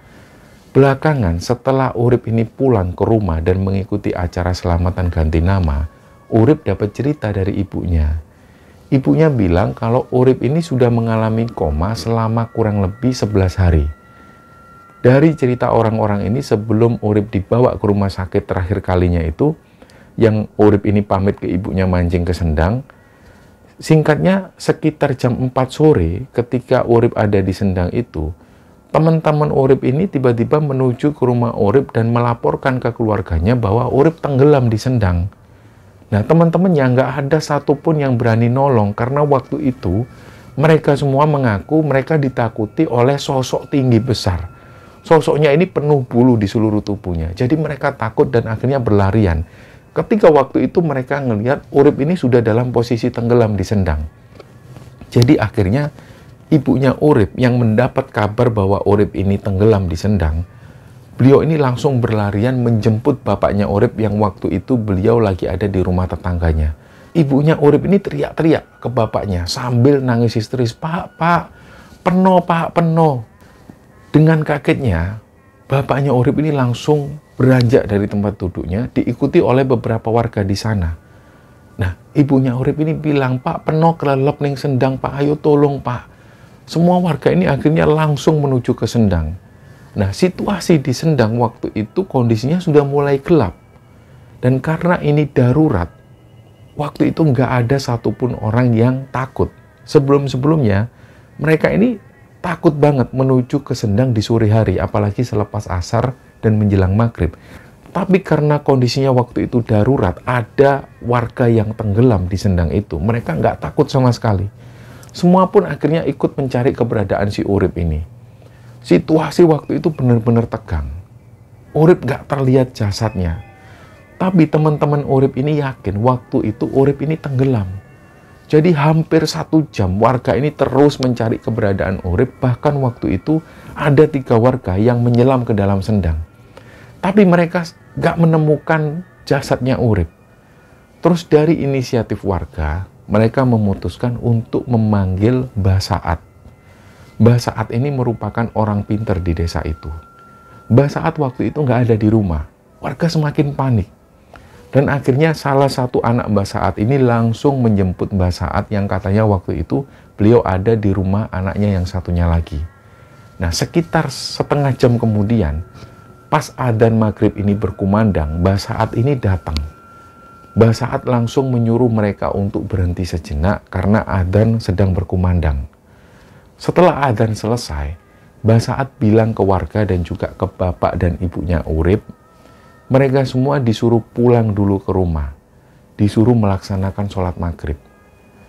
Belakangan, setelah Urip ini pulang ke rumah dan mengikuti acara selamatan ganti nama, Urip dapat cerita dari ibunya. Ibunya bilang kalau Urip ini sudah mengalami koma selama kurang lebih 11 hari. Dari cerita orang-orang ini, sebelum Urip dibawa ke rumah sakit terakhir kalinya itu, yang Urip ini pamit ke ibunya mancing ke Sendang, singkatnya sekitar jam 4 sore ketika Urip ada di Sendang itu, teman-teman Urip ini tiba-tiba menuju ke rumah Urip dan melaporkan ke keluarganya bahwa Urip tenggelam di Sendang. Nah, teman-temannya nggak ada satupun yang berani nolong karena waktu itu Mereka semua mengaku mereka ditakuti oleh sosok tinggi besar. Sosoknya ini penuh bulu di seluruh tubuhnya. Jadi mereka takut dan akhirnya berlarian. Ketika waktu itu mereka ngelihat Urip ini sudah dalam posisi tenggelam di sendang. Jadi akhirnya ibunya Urip yang mendapat kabar bahwa Urip ini tenggelam di sendang, beliau ini langsung berlarian menjemput bapaknya Urip yang waktu itu beliau lagi ada di rumah tetangganya. Ibunya Urip ini teriak-teriak ke bapaknya sambil nangis histeris, "Pak, peno, Pak, peno." Dengan kagetnya, bapaknya Urip ini langsung beranjak dari tempat duduknya, diikuti oleh beberapa warga di sana. Nah, ibunya Urip ini bilang, "Pak, peno kelelep ning sendang, Pak, ayo tolong, Pak." Semua warga ini akhirnya langsung menuju ke sendang. Nah, situasi di sendang waktu itu kondisinya sudah mulai gelap. Dan karena ini darurat, waktu itu nggak ada satupun orang yang takut. Sebelum-sebelumnya, mereka ini takut banget menuju ke sendang di sore hari, apalagi selepas asar dan menjelang maghrib. Tapi karena kondisinya waktu itu darurat, ada warga yang tenggelam di sendang itu. Mereka nggak takut sama sekali. Semua pun akhirnya ikut mencari keberadaan si Urip ini. Situasi waktu itu benar-benar tegang. Urip nggak terlihat jasadnya. Tapi teman-teman Urip ini yakin waktu itu Urip ini tenggelam. Jadi hampir 1 jam warga ini terus mencari keberadaan Urip. Bahkan waktu itu ada 3 warga yang menyelam ke dalam sendang. Tapi mereka nggak menemukan jasadnya Urip. Terus dari inisiatif warga, mereka memutuskan untuk memanggil Mbah Saat. Mbah Saat ini merupakan orang pinter di desa itu. Mbah Saat waktu itu nggak ada di rumah. Warga semakin panik. Dan akhirnya salah satu anak Mbah Saat ini langsung menjemput Mbah Saat yang katanya waktu itu beliau ada di rumah anaknya yang satunya lagi. Nah, sekitar setengah jam kemudian, pas adzan maghrib ini berkumandang, Mbah Saat ini datang. Mbah Saat langsung menyuruh mereka untuk berhenti sejenak karena adzan sedang berkumandang. Setelah adzan selesai, Mbah Saat bilang ke warga dan juga ke bapak dan ibunya Urip, mereka semua disuruh pulang dulu ke rumah, disuruh melaksanakan sholat maghrib.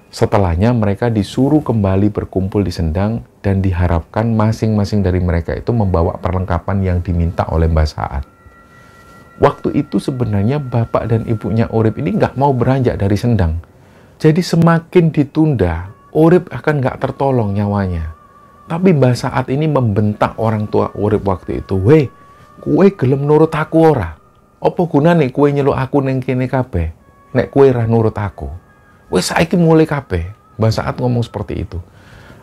Setelahnya mereka disuruh kembali berkumpul di sendang dan diharapkan masing-masing dari mereka itu membawa perlengkapan yang diminta oleh Mbah Saat. Waktu itu sebenarnya bapak dan ibunya Urip ini nggak mau beranjak dari sendang. Jadi semakin ditunda, Urip akan nggak tertolong nyawanya. Tapi Mbah Saat ini membentak orang tua Urip waktu itu, "Weh, kue gelem nurut aku ora? Apa gunane kue nyeluk aku neng kene kabeh? Nek kue ra nurut aku. Wes saiki mulai kabeh." Mbah Saat ngomong seperti itu.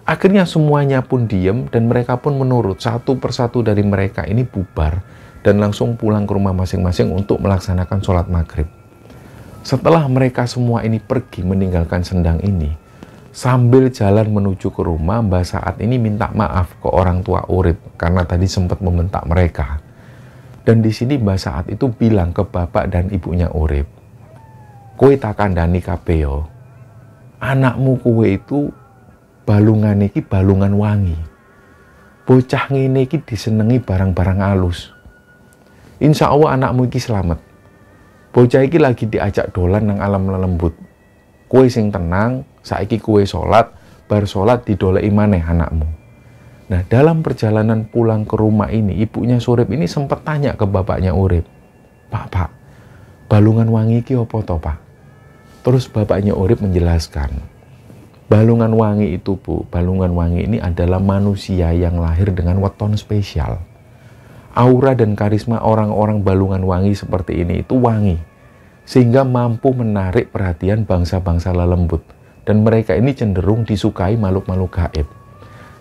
Akhirnya semuanya pun diem dan mereka pun menurut. Satu persatu dari mereka ini bubar dan langsung pulang ke rumah masing-masing untuk melaksanakan sholat maghrib. Setelah mereka semua ini pergi meninggalkan sendang ini, sambil jalan menuju ke rumah, Mbah Saat ini minta maaf ke orang tua Urip karena tadi sempat membentak mereka. Dan di sini Mbah Saat itu bilang ke bapak dan ibunya Urip, "Kowe tak kandhani kabeh yo. Anakmu kowe itu balungan iki balungan wangi. Bocah ngene iki disenengi barang-barang halus. Insya Allah anakmu iki selamat. Bocah iki lagi diajak dolan nang alam lelembut. Kowe sing tenang, saiki kowe sholat, bar sholat didoleki maneh anakmu." Nah, dalam perjalanan pulang ke rumah ini, ibunya Urip ini sempat tanya ke bapaknya Urip, Pak, balungan wangi iki apa toh, Pak?" Terus bapaknya Urip menjelaskan, balungan wangi itu, Bu, balungan wangi ini adalah manusia yang lahir dengan weton spesial. Aura dan karisma orang-orang balungan wangi seperti ini itu wangi, sehingga mampu menarik perhatian bangsa-bangsa lelembut, dan mereka ini cenderung disukai makhluk-makhluk gaib.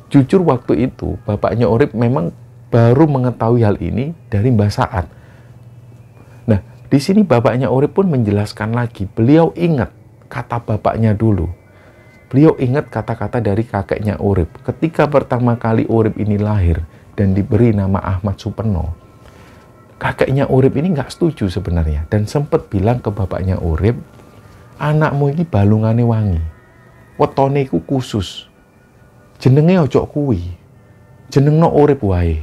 Jujur waktu itu, bapaknya Urip memang baru mengetahui hal ini dari Mbah Saat. Nah, di sini bapaknya Urip pun menjelaskan lagi, beliau ingat kata bapaknya dulu. Beliau ingat kata-kata dari kakeknya Urip. Ketika pertama kali Urip ini lahir dan diberi nama Ahmad Supeno, kakeknya Urip ini nggak setuju sebenarnya dan sempat bilang ke bapaknya Urip, "Anakmu ini balungane wangi, wetone iku khusus. Jenenge ojo kuwi. Jenengno Urip wae.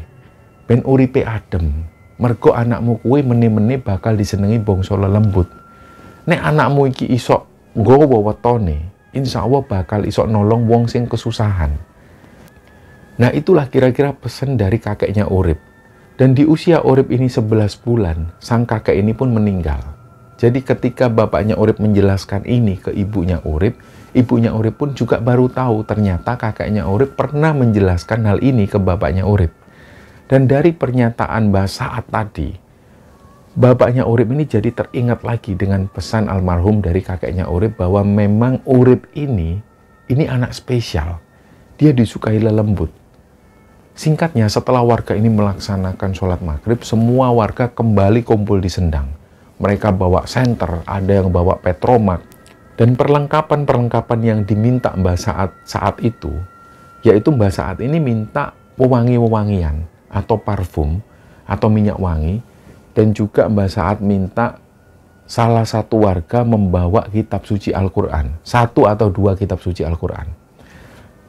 Ben uripe adem. Mergo anakmu kuwi mene-mene bakal disenengi bangsa lelembut. Nek anakmu iki iso nggawa wetone, insya Allah bakal isok nolong wong sing kesusahan. Nah itulah kira-kira pesan dari kakeknya Urip. Dan di usia Urip ini 11 bulan, sang kakek ini pun meninggal. Jadi ketika bapaknya Urip menjelaskan ini ke ibunya Urip pun juga baru tahu ternyata kakeknya Urip pernah menjelaskan hal ini ke bapaknya Urip. Dan dari pernyataan Mbah Saat tadi, bapaknya Urip ini jadi teringat lagi dengan pesan almarhum dari kakeknya Urip bahwa memang Urip ini anak spesial. Dia disukai lelembut. Singkatnya, setelah warga ini melaksanakan sholat maghrib, semua warga kembali kumpul di Sendang. Mereka bawa senter, ada yang bawa petromak, dan perlengkapan-perlengkapan yang diminta Mbah saat itu, yaitu Mbah Saat ini minta wewangi-wewangian, atau parfum, atau minyak wangi, dan juga Mbah Saat minta salah satu warga membawa kitab suci Al-Quran, 1 atau 2 kitab suci Al-Quran.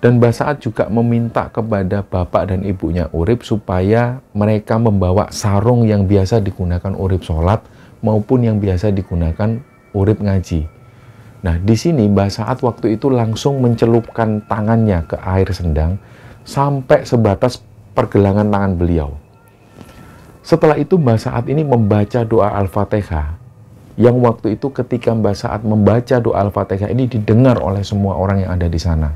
Dan Mbah Saat juga meminta kepada bapak dan ibunya Urip supaya mereka membawa sarung yang biasa digunakan Urip sholat maupun yang biasa digunakan Urip ngaji. Nah, di sini Mbah Saat waktu itu langsung mencelupkan tangannya ke air Sendang sampai sebatas pergelangan tangan beliau. Setelah itu Mbah Saat ini membaca doa Al-Fatihah, yang waktu itu ketika Mbah Saat membaca doa Al-Fatihah ini didengar oleh semua orang yang ada di sana.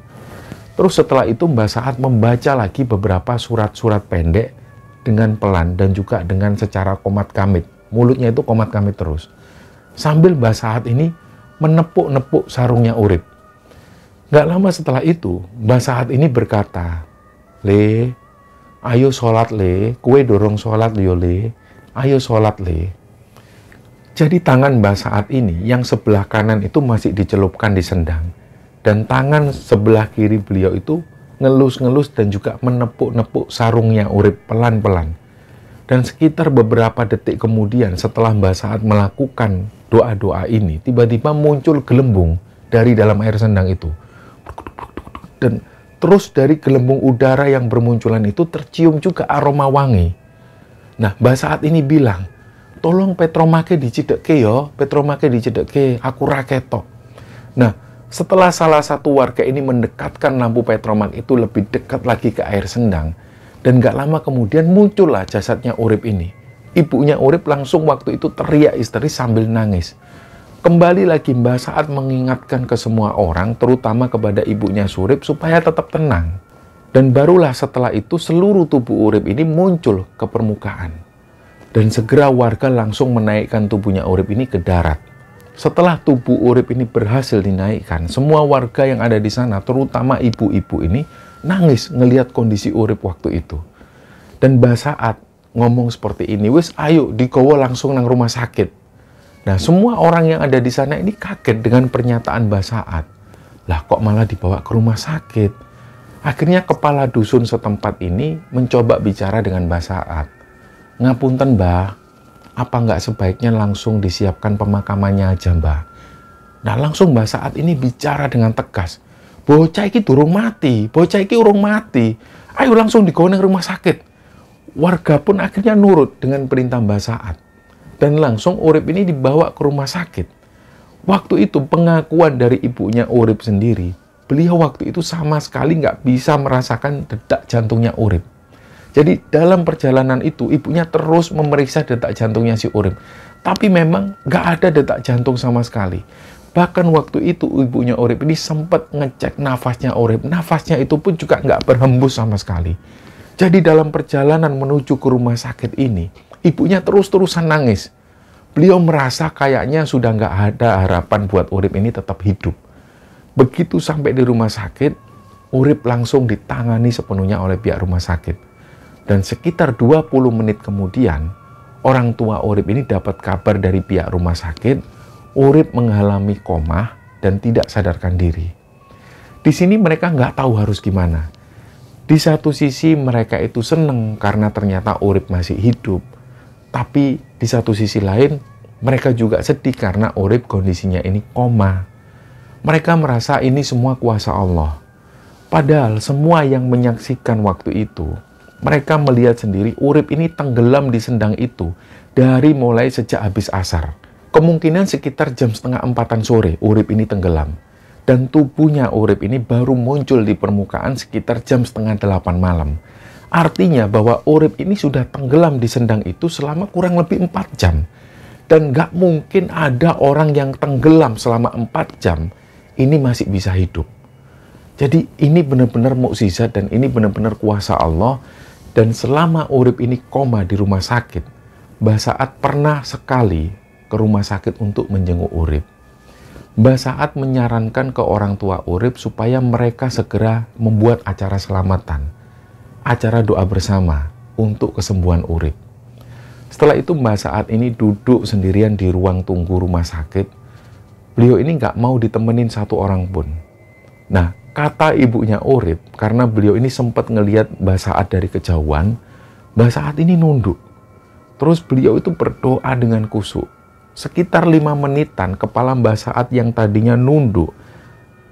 Terus setelah itu Mbah Saat membaca lagi beberapa surat-surat pendek dengan pelan dan juga dengan secara komat kamit. Mulutnya itu komat kamit terus. Sambil Mbah Saat ini menepuk-nepuk sarungnya Urip. Gak lama setelah itu Mbah Saat ini berkata, "Le, ayo sholat le, kue dorong sholat yo le, ayo sholat le." Jadi tangan Mbah Saat ini yang sebelah kanan itu masih dicelupkan di sendang. Dan tangan sebelah kiri beliau itu ngelus-ngelus dan juga menepuk-nepuk sarungnya Urip pelan-pelan. Dan sekitar beberapa detik kemudian setelah Mbah Saat melakukan doa-doa ini, tiba-tiba muncul gelembung dari dalam air sendang itu. Dan terus dari gelembung udara yang bermunculan itu tercium juga aroma wangi. Nah, Mbah Saat ini bilang, "Tolong petromake dicedekke yo, petromake dicedekke, aku ra ketok." Nah, setelah salah satu warga ini mendekatkan lampu petromak itu lebih dekat lagi ke air sendang, dan gak lama kemudian muncullah jasadnya Urip ini. Ibunya Urip langsung waktu itu teriak histeris sambil nangis. Kembali lagi Mbah Saat mengingatkan ke semua orang, terutama kepada ibunya Surip, supaya tetap tenang. Dan barulah setelah itu seluruh tubuh Urip ini muncul ke permukaan. Dan segera warga langsung menaikkan tubuhnya Urip ini ke darat. Setelah tubuh Urip ini berhasil dinaikkan, semua warga yang ada di sana, terutama ibu-ibu ini, nangis ngelihat kondisi Urip waktu itu. Dan Mbah Saat ngomong seperti ini, "Wis ayo digowo langsung nang rumah sakit." Nah, semua orang yang ada di sana ini kaget dengan pernyataan Mbah Saat. Lah kok malah dibawa ke rumah sakit? Akhirnya kepala dusun setempat ini mencoba bicara dengan Mbah Saat. "Ngapunten Mbah, apa nggak sebaiknya langsung disiapkan pemakamannya aja Mbah?" Nah langsung Mbah Saat ini bicara dengan tegas. "Bocah iki durung mati, bocah iki urung mati. Ayo langsung digawa nang rumah sakit." Warga pun akhirnya nurut dengan perintah Mbah Saat. Dan langsung Urip ini dibawa ke rumah sakit. Waktu itu pengakuan dari ibunya Urip sendiri, beliau waktu itu sama sekali nggak bisa merasakan detak jantungnya Urip. Jadi dalam perjalanan itu ibunya terus memeriksa detak jantungnya si Urip. Tapi memang nggak ada detak jantung sama sekali. Bahkan waktu itu ibunya Urip ini sempat ngecek nafasnya Urip. Nafasnya itu pun juga nggak berhembus sama sekali. Jadi dalam perjalanan menuju ke rumah sakit ini, ibunya terus-terusan nangis. Beliau merasa kayaknya sudah nggak ada harapan buat Urip ini tetap hidup. Begitu sampai di rumah sakit, Urip langsung ditangani sepenuhnya oleh pihak rumah sakit. Dan sekitar 20 menit kemudian, orang tua Urip ini dapat kabar dari pihak rumah sakit, Urip mengalami koma dan tidak sadarkan diri. Di sini mereka nggak tahu harus gimana. Di satu sisi mereka itu seneng karena ternyata Urip masih hidup. Tapi di satu sisi lain, mereka juga sedih karena Urip kondisinya ini koma. Mereka merasa ini semua kuasa Allah. Padahal semua yang menyaksikan waktu itu, mereka melihat sendiri Urip ini tenggelam di sendang itu dari mulai sejak habis asar. Kemungkinan sekitar jam 3:30 sore Urip ini tenggelam. Dan tubuhnya Urip ini baru muncul di permukaan sekitar jam setengah 8 malam. Artinya bahwa Urip ini sudah tenggelam di sendang itu selama kurang lebih 4 jam. Dan nggak mungkin ada orang yang tenggelam selama 4 jam, ini masih bisa hidup. Jadi ini benar-benar mukjizat dan ini benar-benar kuasa Allah. Dan selama Urip ini koma di rumah sakit, Mbah Saat pernah sekali ke rumah sakit untuk menjenguk Urip. Mbah Saat menyarankan ke orang tua Urip supaya mereka segera membuat acara selamatan, acara doa bersama untuk kesembuhan Urip. Setelah itu Mbah Saat ini duduk sendirian di ruang tunggu rumah sakit. Beliau ini nggak mau ditemenin satu orang pun. Nah, kata ibunya Urip, karena beliau ini sempat ngelihat Mbah Saat dari kejauhan, Mbah Saat ini nunduk. Terus beliau itu berdoa dengan khusyuk. Sekitar 5 menitan kepala Mbah Saat yang tadinya nunduk,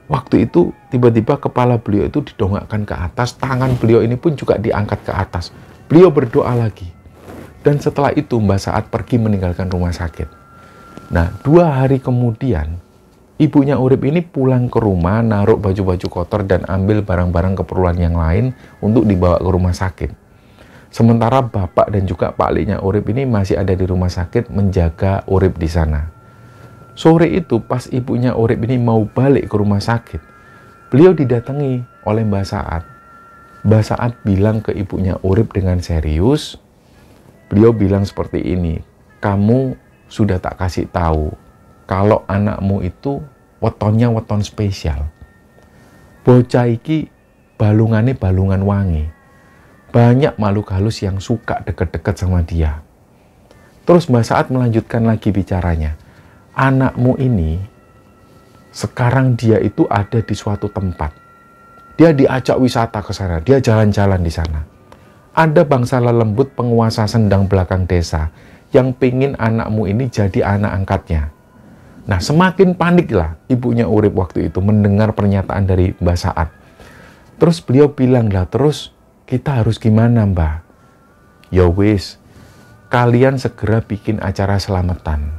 waktu itu tiba-tiba kepala beliau itu didongakkan ke atas, tangan beliau ini pun juga diangkat ke atas. Beliau berdoa lagi. Dan setelah itu Mbah Saat pergi meninggalkan rumah sakit. Nah, 2 hari kemudian, ibunya Urip ini pulang ke rumah, naruh baju-baju kotor dan ambil barang-barang keperluan yang lain untuk dibawa ke rumah sakit. Sementara bapak dan juga Pak Liknya Urip ini masih ada di rumah sakit menjaga Urip di sana. Sore itu pas ibunya Urip ini mau balik ke rumah sakit, beliau didatangi oleh Mbah Saat. Mbah Saat bilang ke ibunya Urip dengan serius, beliau bilang seperti ini, kamu sudah tak kasih tahu kalau anakmu itu wetonnya weton spesial. Bocah iki balungane balungan wangi. Banyak makhluk halus yang suka deket-deket sama dia. Terus Mbah Saat melanjutkan lagi bicaranya. Anakmu ini, sekarang dia itu ada di suatu tempat. Dia diajak wisata ke sana, dia jalan-jalan di sana. Ada bangsa lelembut penguasa sendang belakang desa yang pingin anakmu ini jadi anak angkatnya. Nah, semakin paniklah ibunya Urip waktu itu mendengar pernyataan dari Mbah Saat. Terus beliau bilang lah, terus kita harus gimana Mbah? Ya wis, kalian segera bikin acara selamatan.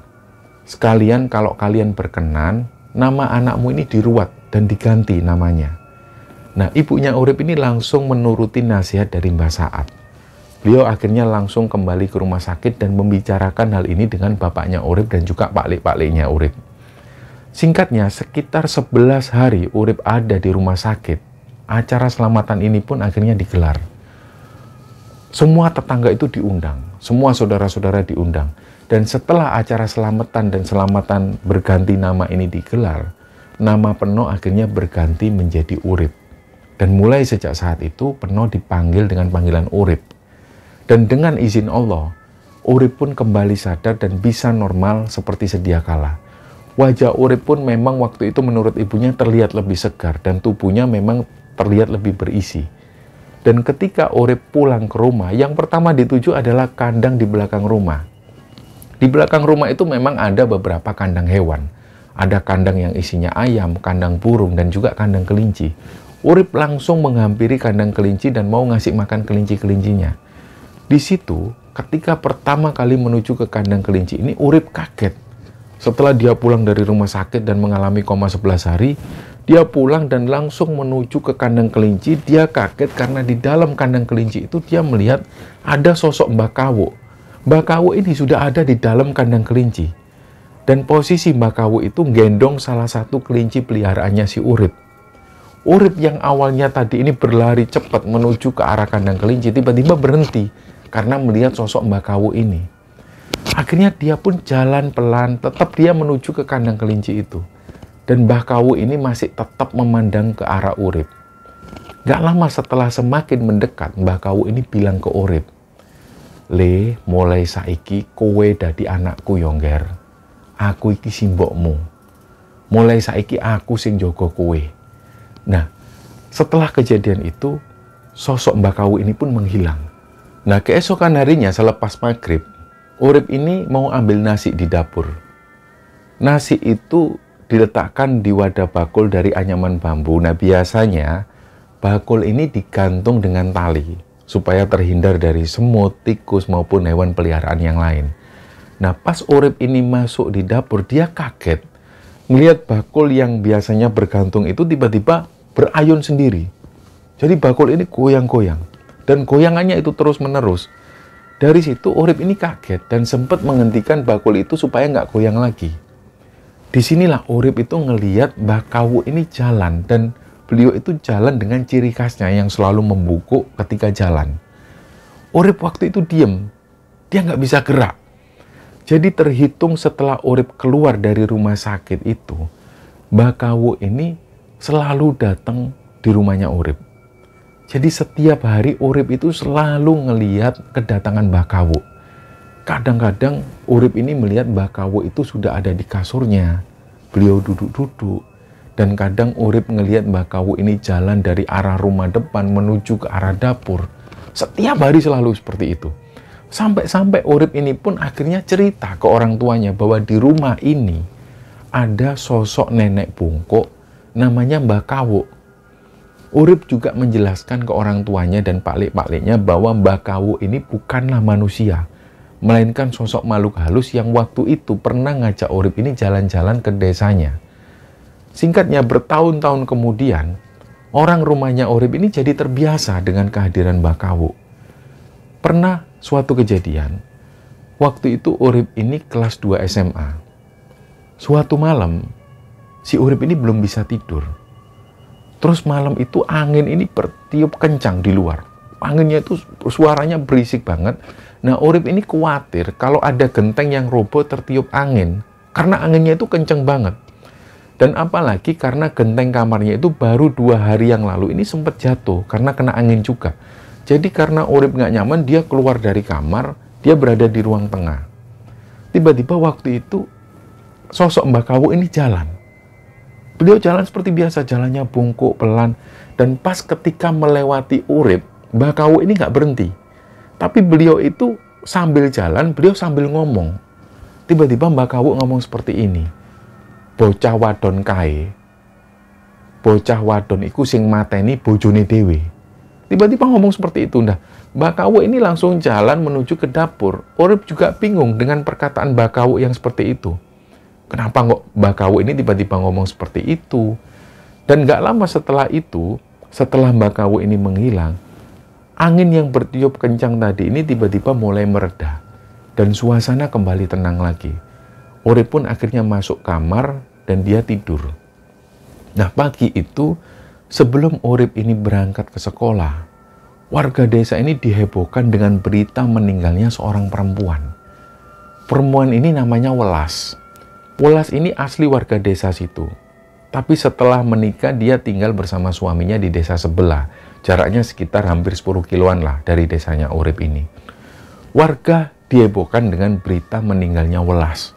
Sekalian kalau kalian berkenan, nama anakmu ini diruat dan diganti namanya. Nah, ibunya Urip ini langsung menuruti nasihat dari Mbah Saat. Beliau akhirnya langsung kembali ke rumah sakit dan membicarakan hal ini dengan bapaknya Urip dan juga Pak Liknya Urip. Singkatnya, sekitar 11 hari Urip ada di rumah sakit. Acara selamatan ini pun akhirnya digelar. Semua tetangga itu diundang, semua saudara-saudara diundang. Dan setelah acara selamatan dan selamatan berganti nama ini digelar, nama Peno akhirnya berganti menjadi Urip. Dan mulai sejak saat itu, Peno dipanggil dengan panggilan Urip. Dan dengan izin Allah, Urip pun kembali sadar dan bisa normal seperti sedia kala. Wajah Urip pun memang waktu itu menurut ibunya terlihat lebih segar dan tubuhnya memang terlihat lebih berisi. Dan ketika Urip pulang ke rumah, yang pertama dituju adalah kandang di belakang rumah. Di belakang rumah itu memang ada beberapa kandang hewan. Ada kandang yang isinya ayam, kandang burung, dan juga kandang kelinci. Urip langsung menghampiri kandang kelinci dan mau ngasih makan kelinci-kelincinya. Di situ, ketika pertama kali menuju ke kandang kelinci ini, Urip kaget. Setelah dia pulang dari rumah sakit dan mengalami koma 11 hari, dia pulang dan langsung menuju ke kandang kelinci. Dia kaget karena di dalam kandang kelinci itu dia melihat ada sosok Mbah Kawo. Mbah Kawo ini sudah ada di dalam kandang kelinci. Dan posisi Mbah Kawo itu gendong salah satu kelinci peliharaannya si Urip. Urip yang awalnya tadi ini berlari cepat menuju ke arah kandang kelinci, tiba-tiba berhenti karena melihat sosok Mbah Kawo ini. Akhirnya dia pun jalan pelan, tetap dia menuju ke kandang kelinci itu. Dan Mbah Kawo ini masih tetap memandang ke arah Urip. Gak lama setelah semakin mendekat, Mbah Kawo ini bilang ke Urip, "Le, mulai saiki kowe dadi anakku yongger. Aku iki simbokmu. Mulai saiki aku sing jaga kowe." Nah, setelah kejadian itu, sosok Mbah Kawo ini pun menghilang. Nah, keesokan harinya selepas maghrib, Urip ini mau ambil nasi di dapur. Nasi itu diletakkan di wadah bakul dari anyaman bambu. Nah, biasanya bakul ini digantung dengan tali supaya terhindar dari semut, tikus maupun hewan peliharaan yang lain. Nah, pas Urip ini masuk di dapur, dia kaget ngelihat bakul yang biasanya bergantung itu tiba-tiba berayun sendiri. Jadi bakul ini goyang-goyang. Dan goyangannya itu terus-menerus. Dari situ Urip ini kaget dan sempat menghentikan bakul itu supaya nggak goyang lagi. Disinilah Urip itu ngelihat Mbah Kawu ini jalan, dan beliau itu jalan dengan ciri khasnya yang selalu membungkuk ketika jalan. Urip waktu itu diem, dia nggak bisa gerak. Jadi terhitung setelah Urip keluar dari rumah sakit itu, Mbah Kawu ini selalu datang di rumahnya Urip. Jadi setiap hari Urip itu selalu ngelihat kedatangan Mbah Kawu. Kadang-kadang Urip ini melihat Mbah Kawu itu sudah ada di kasurnya. Beliau duduk-duduk. Dan kadang Urip ngelihat Mbah Kawu ini jalan dari arah rumah depan menuju ke arah dapur. Setiap hari selalu seperti itu. Sampai-sampai Urip ini pun akhirnya cerita ke orang tuanya bahwa di rumah ini ada sosok nenek bungkuk namanya Mbah Kawu. Urip juga menjelaskan ke orang tuanya dan paklik-pakliknya bahwa Mbah Kawu ini bukanlah manusia, melainkan sosok makhluk halus yang waktu itu pernah ngajak Urip ini jalan-jalan ke desanya. Singkatnya, bertahun-tahun kemudian, orang rumahnya Urip ini jadi terbiasa dengan kehadiran Mbah Kawu. Pernah suatu kejadian, waktu itu Urip ini kelas 2 SMA. Suatu malam, si Urip ini belum bisa tidur. Terus malam itu angin ini bertiup kencang di luar. Anginnya itu suaranya berisik banget. Nah, Urip ini khawatir kalau ada genteng yang roboh tertiup angin, karena anginnya itu kencang banget. Dan apalagi karena genteng kamarnya itu baru 2 hari yang lalu ini sempat jatuh karena kena angin juga. Jadi karena Urip nggak nyaman, dia keluar dari kamar, dia berada di ruang tengah. Tiba-tiba waktu itu, sosok Mbah Kawu ini jalan. Beliau jalan seperti biasa, jalannya bungkuk, pelan. Dan pas ketika melewati Urip, Mbah Kawu ini nggak berhenti. Tapi beliau itu sambil jalan, beliau sambil ngomong. Tiba-tiba Mbah Kawu ngomong seperti ini. Bocah wadon kae, bocah wadon iku sing mateni bojone dhewe. Tiba-tiba ngomong seperti itu. Nah, Mbah Kawu ini langsung jalan menuju ke dapur. Urip juga bingung dengan perkataan Mbah Kawu yang seperti itu. Kenapa kok Mbah Kawu ini tiba-tiba ngomong seperti itu? Dan gak lama setelah itu, setelah Mbah Kawu ini menghilang, angin yang bertiup kencang tadi ini tiba-tiba mulai mereda. Dan suasana kembali tenang lagi. Urip pun akhirnya masuk kamar dan dia tidur. Nah, pagi itu, sebelum Urip ini berangkat ke sekolah, warga desa ini dihebohkan dengan berita meninggalnya seorang perempuan. Perempuan ini namanya Welas. Welas ini asli warga desa situ. Tapi setelah menikah, dia tinggal bersama suaminya di desa sebelah. Jaraknya sekitar hampir 10 kiloan lah dari desanya Urip ini. Warga dihebohkan dengan berita meninggalnya Welas.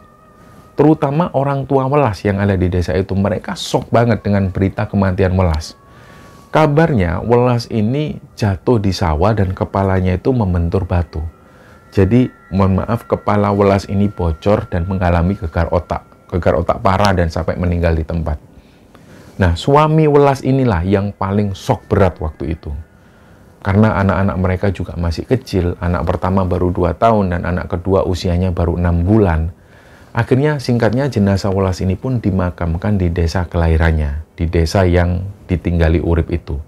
Terutama orang tua Welas yang ada di desa itu. Mereka shock banget dengan berita kematian Welas. Kabarnya Welas ini jatuh di sawah dan kepalanya itu membentur batu. Jadi, mohon maaf, kepala Welas ini bocor dan mengalami gegar otak parah dan sampai meninggal di tempat. Nah, suami Welas inilah yang paling shock berat waktu itu. Karena anak-anak mereka juga masih kecil, anak pertama baru 2 tahun dan anak kedua usianya baru 6 bulan. Akhirnya singkatnya jenazah Welas ini pun dimakamkan di desa kelahirannya, di desa yang ditinggali Urip itu.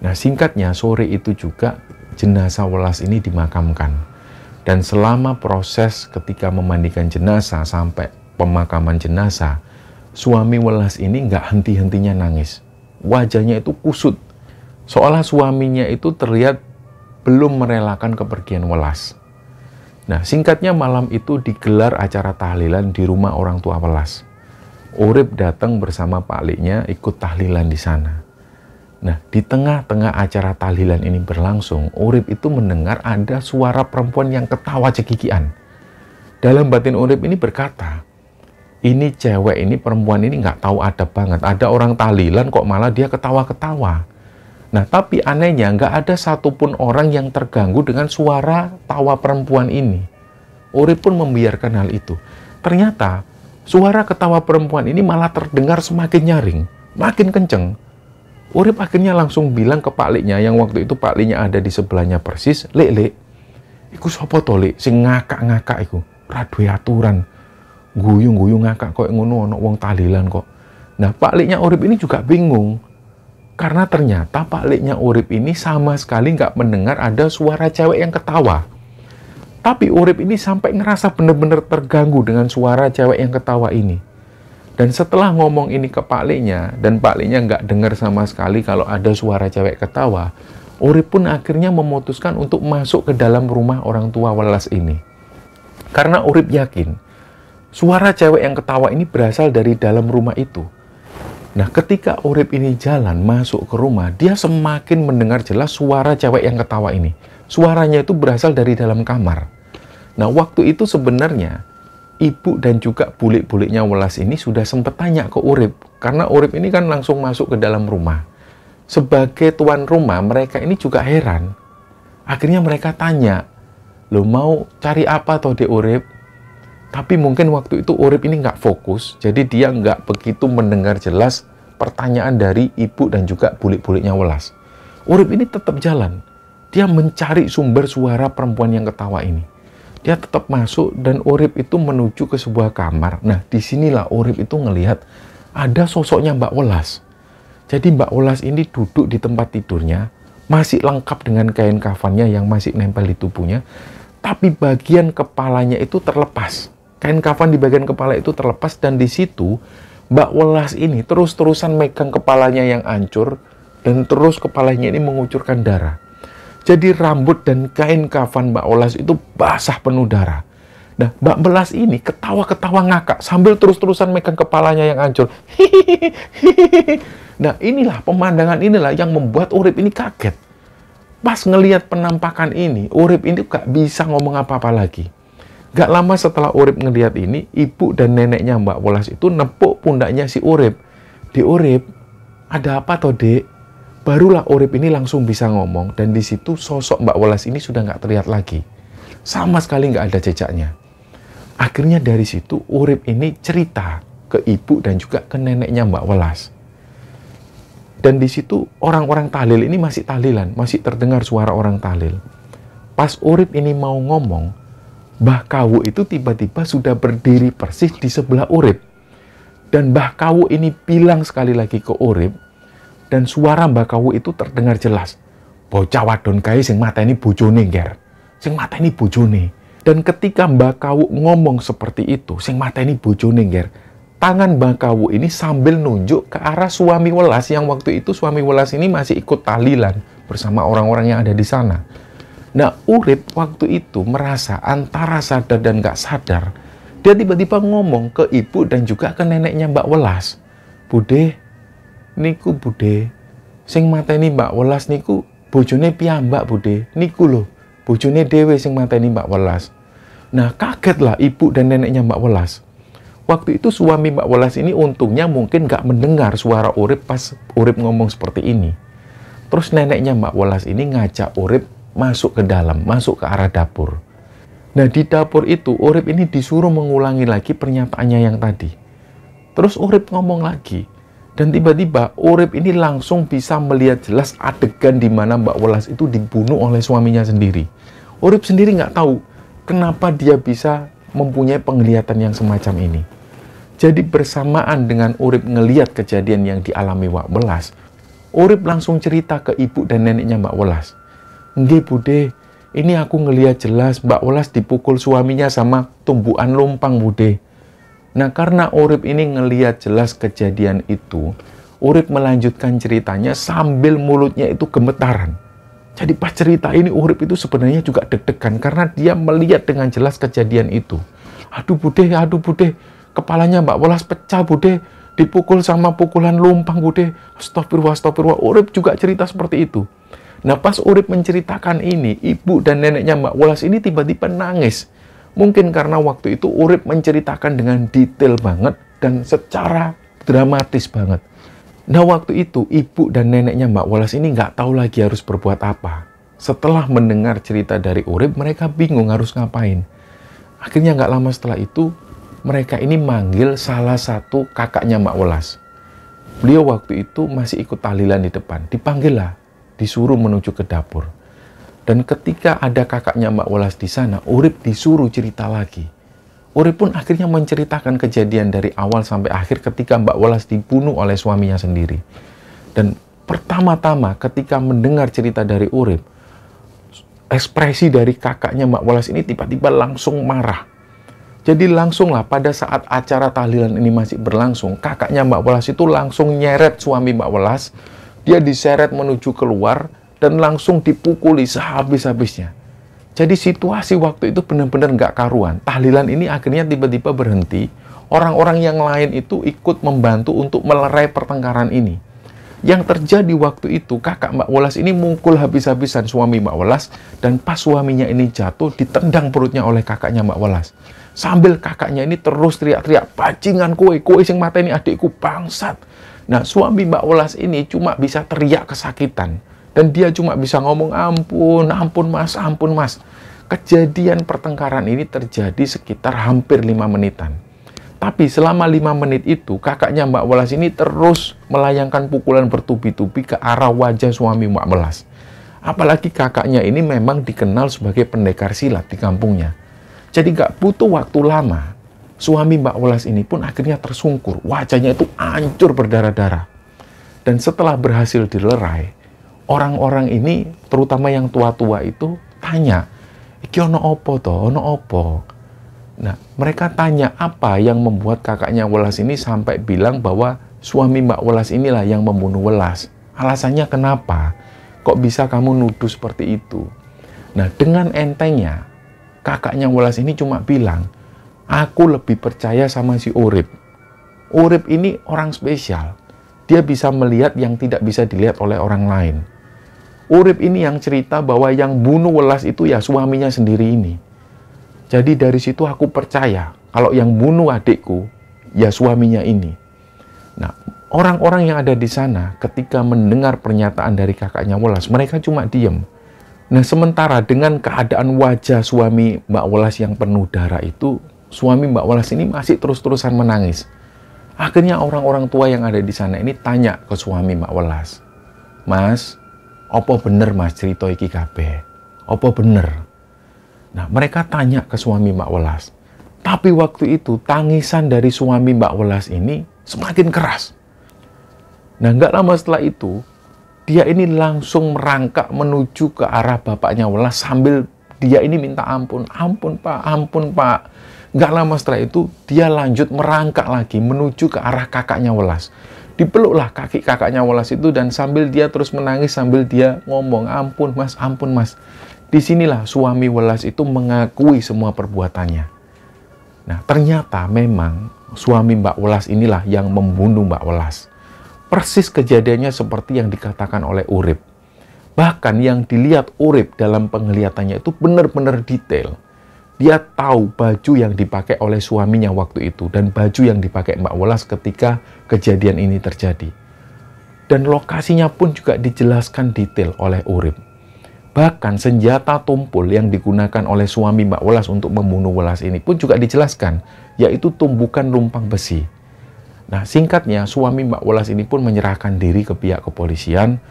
Nah, singkatnya sore itu juga jenazah Welas ini dimakamkan. Dan selama proses ketika memandikan jenazah sampai pemakaman jenazah, suami Welas ini nggak henti-hentinya nangis. Wajahnya itu kusut, seolah suaminya itu terlihat belum merelakan kepergian Welas. Nah, singkatnya malam itu digelar acara tahlilan di rumah orang tua Welas. Urip datang bersama pakliknya ikut tahlilan di sana. Nah, di tengah-tengah acara tahlilan ini berlangsung, Urip itu mendengar ada suara perempuan yang ketawa cekikian. Dalam batin Urip ini berkata, ini cewek ini, perempuan ini nggak tahu adab banget. Ada orang tahlilan kok malah dia ketawa-ketawa. Nah, tapi anehnya nggak ada satupun orang yang terganggu dengan suara tawa perempuan ini. Urip pun membiarkan hal itu. Ternyata suara ketawa perempuan ini malah terdengar semakin nyaring, makin kenceng. Urip akhirnya langsung bilang ke pakliknya, yang waktu itu pakliknya ada di sebelahnya persis, Lek, iku sapa to, Lek, sing ngakak-ngakak iku, ra duwe aturan. guyung-guyung ngakak kok ngono ono wong tahlilan kok. Nah, Pak Liknya Urip ini juga bingung. Karena ternyata Pak Liknya Urip ini sama sekali nggak mendengar ada suara cewek yang ketawa. Tapi Urip ini sampai ngerasa bener-bener terganggu dengan suara cewek yang ketawa ini. Dan setelah ngomong ini ke Pak Liknya, dan Pak Liknya nggak dengar sama sekali kalau ada suara cewek ketawa, Urip pun akhirnya memutuskan untuk masuk ke dalam rumah orang tua welas ini. Karena Urip yakin, suara cewek yang ketawa ini berasal dari dalam rumah itu. Nah, ketika Urip ini jalan masuk ke rumah, dia semakin mendengar jelas suara cewek yang ketawa ini. Suaranya itu berasal dari dalam kamar. Nah, waktu itu sebenarnya ibu dan juga bulik-buliknya welas ini sudah sempat tanya ke Urip. Karena Urip ini kan langsung masuk ke dalam rumah. Sebagai tuan rumah, mereka ini juga heran. Akhirnya mereka tanya, lo mau cari apa toh di Urip? Tapi mungkin waktu itu Urip ini nggak fokus, jadi dia nggak begitu mendengar jelas pertanyaan dari ibu dan juga bulik-buliknya welas. Urip ini tetap jalan. Dia mencari sumber suara perempuan yang ketawa ini. Dia tetap masuk dan Urip itu menuju ke sebuah kamar. Nah, disinilah Urip itu ngelihat ada sosoknya Mbak Welas. Jadi Mbak Welas ini duduk di tempat tidurnya, masih lengkap dengan kain kafannya yang masih nempel di tubuhnya, tapi bagian kepalanya itu terlepas. Kain kafan di bagian kepala itu terlepas, dan di situ Mbak Welas ini terus-terusan megang kepalanya yang hancur, dan terus kepalanya ini mengucurkan darah. Jadi rambut dan kain kafan Mbak Welas itu basah penuh darah. Nah, Mbak Welas ini ketawa-ketawa ngakak sambil terus-terusan megang kepalanya yang hancur. Nah, inilah pemandangan inilah yang membuat Urip ini kaget. Pas ngelihat penampakan ini, Urip ini gak bisa ngomong apa-apa lagi. Gak lama setelah Urip ngelihat ini, ibu dan neneknya Mbak Welas itu nepuk pundaknya si Urip. Di Urip, ada apa toh, Dek? Barulah Urip ini langsung bisa ngomong, dan di situ sosok Mbak Welas ini sudah gak terlihat lagi. Sama sekali gak ada jejaknya. Akhirnya dari situ Urip ini cerita ke ibu dan juga ke neneknya Mbak Welas. Dan di situ orang-orang tahlil ini masih tahlilan, masih terdengar suara orang tahlil. Pas Urip ini mau ngomong, Mbah Kawu itu tiba-tiba sudah berdiri persis di sebelah Urip. Dan Mbah Kawu ini bilang sekali lagi ke Urip, dan suara Mbah Kawu itu terdengar jelas. Bocah wadon kae sing mateni bojone, Nger. Sing mateni bojone. Dan ketika Mbah Kawu ngomong seperti itu, sing mateni bojone, Nger, tangan Mbah Kawu ini sambil nunjuk ke arah suami Welas yang waktu itu suami Welas ini masih ikut tahlilan bersama orang-orang yang ada di sana. Nah, Urip waktu itu merasa antara sadar dan gak sadar. Dia tiba-tiba ngomong ke ibu dan juga ke neneknya Mbak Welas. Bude, niku Bude, sing mateni Mbak Welas niku bojone piyambak Bude. Niku loh, bojone dhewe sing mateni Mbak Welas. Nah, kagetlah ibu dan neneknya Mbak Welas. Waktu itu suami Mbak Welas ini untungnya mungkin gak mendengar suara Urip pas Urip ngomong seperti ini. Terus neneknya Mbak Welas ini ngajak Urip masuk ke dalam, masuk ke arah dapur. Nah, di dapur itu Urip ini disuruh mengulangi lagi pernyataannya yang tadi. Terus Urip ngomong lagi. Dan tiba-tiba Urip ini langsung bisa melihat jelas adegan di mana Mbak Welas itu dibunuh oleh suaminya sendiri. Urip sendiri nggak tahu kenapa dia bisa mempunyai penglihatan yang semacam ini. Jadi bersamaan dengan Urip ngelihat kejadian yang dialami Mbak Welas, Urip langsung cerita ke ibu dan neneknya Mbak Welas. Nggih Bude, ini aku ngelihat jelas Mbak Welas dipukul suaminya sama tumbukan lumpang Bude. Nah, karena Urip ini ngelihat jelas kejadian itu, Urip melanjutkan ceritanya sambil mulutnya itu gemetaran. Jadi pas cerita ini Urip itu sebenarnya juga deg-degan karena dia melihat dengan jelas kejadian itu. Aduh Bude, kepalanya Mbak Welas pecah Bude, dipukul sama pukulan lumpang Bude. Astagfirullah, astagfirullah. Urip juga cerita seperti itu. Nah, pas Urip menceritakan ini, ibu dan neneknya Mbak Welas ini tiba-tiba nangis. Mungkin karena waktu itu Urip menceritakan dengan detail banget dan secara dramatis banget. Nah, waktu itu ibu dan neneknya Mbak Welas ini nggak tahu lagi harus berbuat apa. Setelah mendengar cerita dari Urip, mereka bingung harus ngapain. Akhirnya nggak lama setelah itu, mereka ini manggil salah satu kakaknya Mbak Welas. Beliau waktu itu masih ikut tahlilan di depan. Dipanggil lah, disuruh menuju ke dapur. Dan ketika ada kakaknya Mbak Welas di sana, Urip disuruh cerita lagi. Urip pun akhirnya menceritakan kejadian dari awal sampai akhir ketika Mbak Welas dibunuh oleh suaminya sendiri. Dan pertama-tama ketika mendengar cerita dari Urip, ekspresi dari kakaknya Mbak Welas ini tiba-tiba langsung marah. Jadi langsunglah pada saat acara tahlilan ini masih berlangsung, kakaknya Mbak Welas itu langsung nyeret suami Mbak Welas. Dia diseret menuju keluar dan langsung dipukuli sehabis-habisnya. Jadi situasi waktu itu benar-benar nggak karuan. Tahlilan ini akhirnya tiba-tiba berhenti. Orang-orang yang lain itu ikut membantu untuk melerai pertengkaran ini. Yang terjadi waktu itu, kakak Mbak Welas ini mukul habis-habisan suami Mbak Welas. Dan pas suaminya ini jatuh, ditendang perutnya oleh kakaknya Mbak Welas. Sambil kakaknya ini terus teriak-teriak, "Bajingan kowe sing mateni adikku, bangsat." Nah, suami Mbak Welas ini cuma bisa teriak kesakitan. Dan dia cuma bisa ngomong, "Ampun, ampun mas, ampun mas." Kejadian pertengkaran ini terjadi sekitar hampir 5 menitan. Tapi selama 5 menit itu, kakaknya Mbak Welas ini terus melayangkan pukulan bertubi-tubi ke arah wajah suami Mbak Welas. Apalagi kakaknya ini memang dikenal sebagai pendekar silat di kampungnya. Jadi gak butuh waktu lama, suami Mbak Welas ini pun akhirnya tersungkur. Wajahnya itu hancur berdarah-darah. Dan setelah berhasil dilerai, orang-orang ini, terutama yang tua-tua itu, tanya, "Iki ono opo toh? Ono opo?" Nah, mereka tanya apa yang membuat kakaknya Welas ini sampai bilang bahwa suami Mbak Welas inilah yang membunuh Welas. Alasannya kenapa? Kok bisa kamu nuduh seperti itu? Nah, dengan entengnya, kakaknya Welas ini cuma bilang, "Aku lebih percaya sama si Urip. Urip ini orang spesial. Dia bisa melihat yang tidak bisa dilihat oleh orang lain. Urip ini yang cerita bahwa yang bunuh Welas itu ya suaminya sendiri ini. Jadi dari situ aku percaya kalau yang bunuh adikku ya suaminya ini." Nah, orang-orang yang ada di sana ketika mendengar pernyataan dari kakaknya Welas, mereka cuma diem. Nah, sementara dengan keadaan wajah suami Mbak Welas yang penuh darah itu, suami Mbak Welas ini masih terus-terusan menangis. Akhirnya orang-orang tua yang ada di sana ini tanya ke suami Mbak Welas, "Mas, opo bener mas cerita iki kabeh? Opo bener?" Nah, mereka tanya ke suami Mbak Welas. Tapi waktu itu tangisan dari suami Mbak Welas ini semakin keras. Nah, nggak lama setelah itu, dia ini langsung merangkak menuju ke arah bapaknya Welas sambil dia ini minta ampun. "Ampun pak, ampun pak." Nggak lama setelah itu, dia lanjut merangkak lagi menuju ke arah kakaknya Welas. Dipeluklah kaki kakaknya Welas itu dan sambil dia terus menangis sambil dia ngomong, "Ampun mas, ampun mas." Disinilah suami Welas itu mengakui semua perbuatannya. Nah, ternyata memang suami Mbak Welas inilah yang membunuh Mbak Welas. Persis kejadiannya seperti yang dikatakan oleh Urip. Bahkan yang dilihat Urip dalam penglihatannya itu benar-benar detail. Dia tahu baju yang dipakai oleh suaminya waktu itu dan baju yang dipakai Mbak Welas ketika kejadian ini terjadi. Dan lokasinya pun juga dijelaskan detail oleh Urip. Bahkan senjata tumpul yang digunakan oleh suami Mbak Welas untuk membunuh Welas ini pun juga dijelaskan, yaitu tumbukan lumpang besi. Nah, singkatnya, suami Mbak Welas ini pun menyerahkan diri ke pihak kepolisian.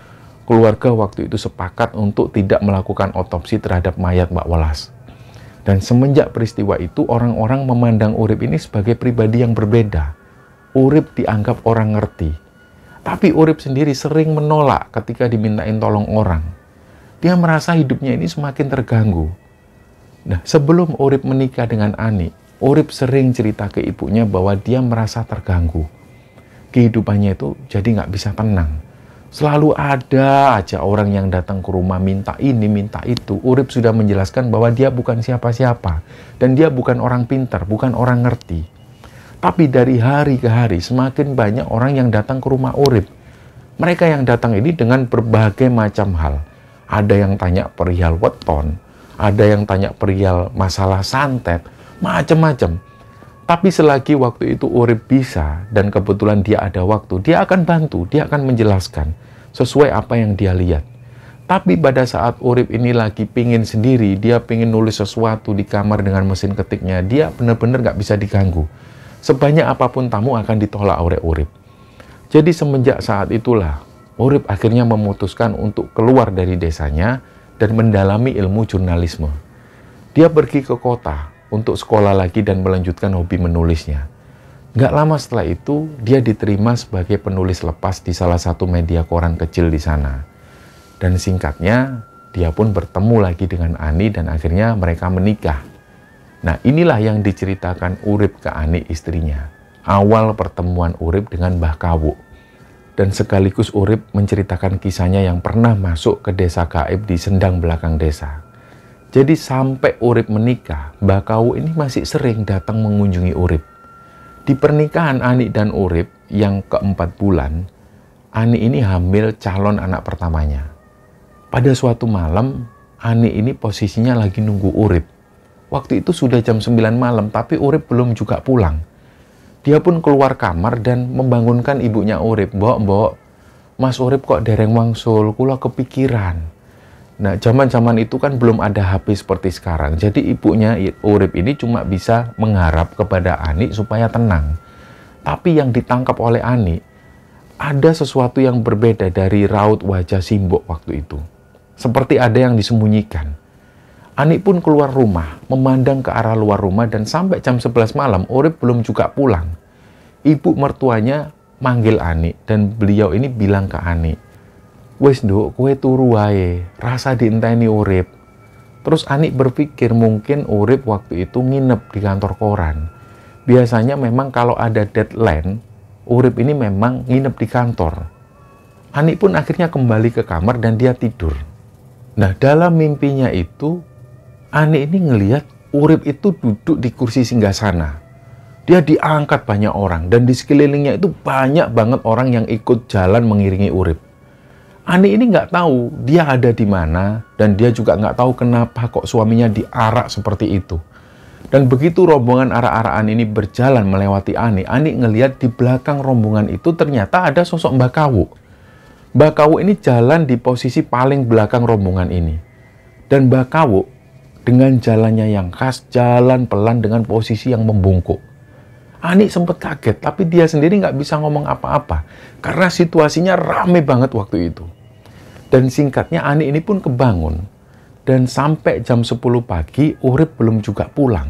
Keluarga waktu itu sepakat untuk tidak melakukan otopsi terhadap mayat Mbak Welas. Dan semenjak peristiwa itu, orang-orang memandang Urip ini sebagai pribadi yang berbeda. Urip dianggap orang ngerti. Tapi Urip sendiri sering menolak ketika dimintain tolong orang. Dia merasa hidupnya ini semakin terganggu. Nah, sebelum Urip menikah dengan Ani, Urip sering cerita ke ibunya bahwa dia merasa terganggu. Kehidupannya itu jadi nggak bisa tenang. Selalu ada aja orang yang datang ke rumah minta ini, minta itu. Urip sudah menjelaskan bahwa dia bukan siapa-siapa. Dan dia bukan orang pintar, bukan orang ngerti. Tapi dari hari ke hari, semakin banyak orang yang datang ke rumah Urip. Mereka yang datang ini dengan berbagai macam hal. Ada yang tanya perihal weton, ada yang tanya perihal masalah santet, macam-macam. Tapi selagi waktu itu Urip bisa, dan kebetulan dia ada waktu, dia akan bantu, dia akan menjelaskan sesuai apa yang dia lihat. Tapi pada saat Urip ini lagi pingin sendiri, dia pingin nulis sesuatu di kamar dengan mesin ketiknya, dia benar-benar nggak bisa diganggu. Sebanyak apapun tamu akan ditolak oleh Urip. Jadi semenjak saat itulah, Urip akhirnya memutuskan untuk keluar dari desanya dan mendalami ilmu jurnalisme. Dia pergi ke kota untuk sekolah lagi dan melanjutkan hobi menulisnya. Nggak lama setelah itu, dia diterima sebagai penulis lepas di salah satu media koran kecil di sana. Dan singkatnya, dia pun bertemu lagi dengan Ani dan akhirnya mereka menikah. Nah, inilah yang diceritakan Urip ke Ani istrinya. Awal pertemuan Urip dengan Mbah Kawu. Dan sekaligus Urip menceritakan kisahnya yang pernah masuk ke desa gaib di Sendang belakang desa. Jadi sampai Urip menikah, Mbah Kawu ini masih sering datang mengunjungi Urip. Di pernikahan Ani dan Urip yang ke-4 bulan, Ani ini hamil calon anak pertamanya. Pada suatu malam, Ani ini posisinya lagi nunggu Urip. Waktu itu sudah jam 9 malam, tapi Urip belum juga pulang. Dia pun keluar kamar dan membangunkan ibunya Urip. Mbok, Mas Urip kok dereng wangsul, kula kepikiran. Nah, zaman-zaman itu kan belum ada HP seperti sekarang. Jadi ibunya Urip ini cuma bisa mengharap kepada Ani supaya tenang. Tapi yang ditangkap oleh Ani, ada sesuatu yang berbeda dari raut wajah Simbok waktu itu. Seperti ada yang disembunyikan. Ani pun keluar rumah, memandang ke arah luar rumah dan sampai jam 11 malam, Urip belum juga pulang. Ibu mertuanya manggil Ani dan beliau ini bilang ke Ani, "Wes nduk, kowe turu wae, rasa dienteni Urip." Terus Ani berpikir mungkin Urip waktu itu nginep di kantor koran. Biasanya memang kalau ada deadline, Urip ini memang nginep di kantor. Ani pun akhirnya kembali ke kamar dan dia tidur. Nah, dalam mimpinya itu, Ani ini ngelihat Urip itu duduk di kursi singgasana. Dia diangkat banyak orang dan di sekelilingnya itu banyak banget orang yang ikut jalan mengiringi Urip. Ani ini nggak tahu dia ada di mana dan dia juga nggak tahu kenapa kok suaminya diarak seperti itu. Dan begitu rombongan arak-arakan ini berjalan melewati Ani ngelihat di belakang rombongan itu ternyata ada sosok Mbah Kawu. Mbah Kawu ini jalan di posisi paling belakang rombongan ini. Dan Mbah Kawu dengan jalannya yang khas, jalan pelan dengan posisi yang membungkuk. Ani sempat kaget, tapi dia sendiri nggak bisa ngomong apa-apa karena situasinya rame banget waktu itu. Dan singkatnya Ani ini pun kebangun. Dan sampai jam 10 pagi, Urip belum juga pulang.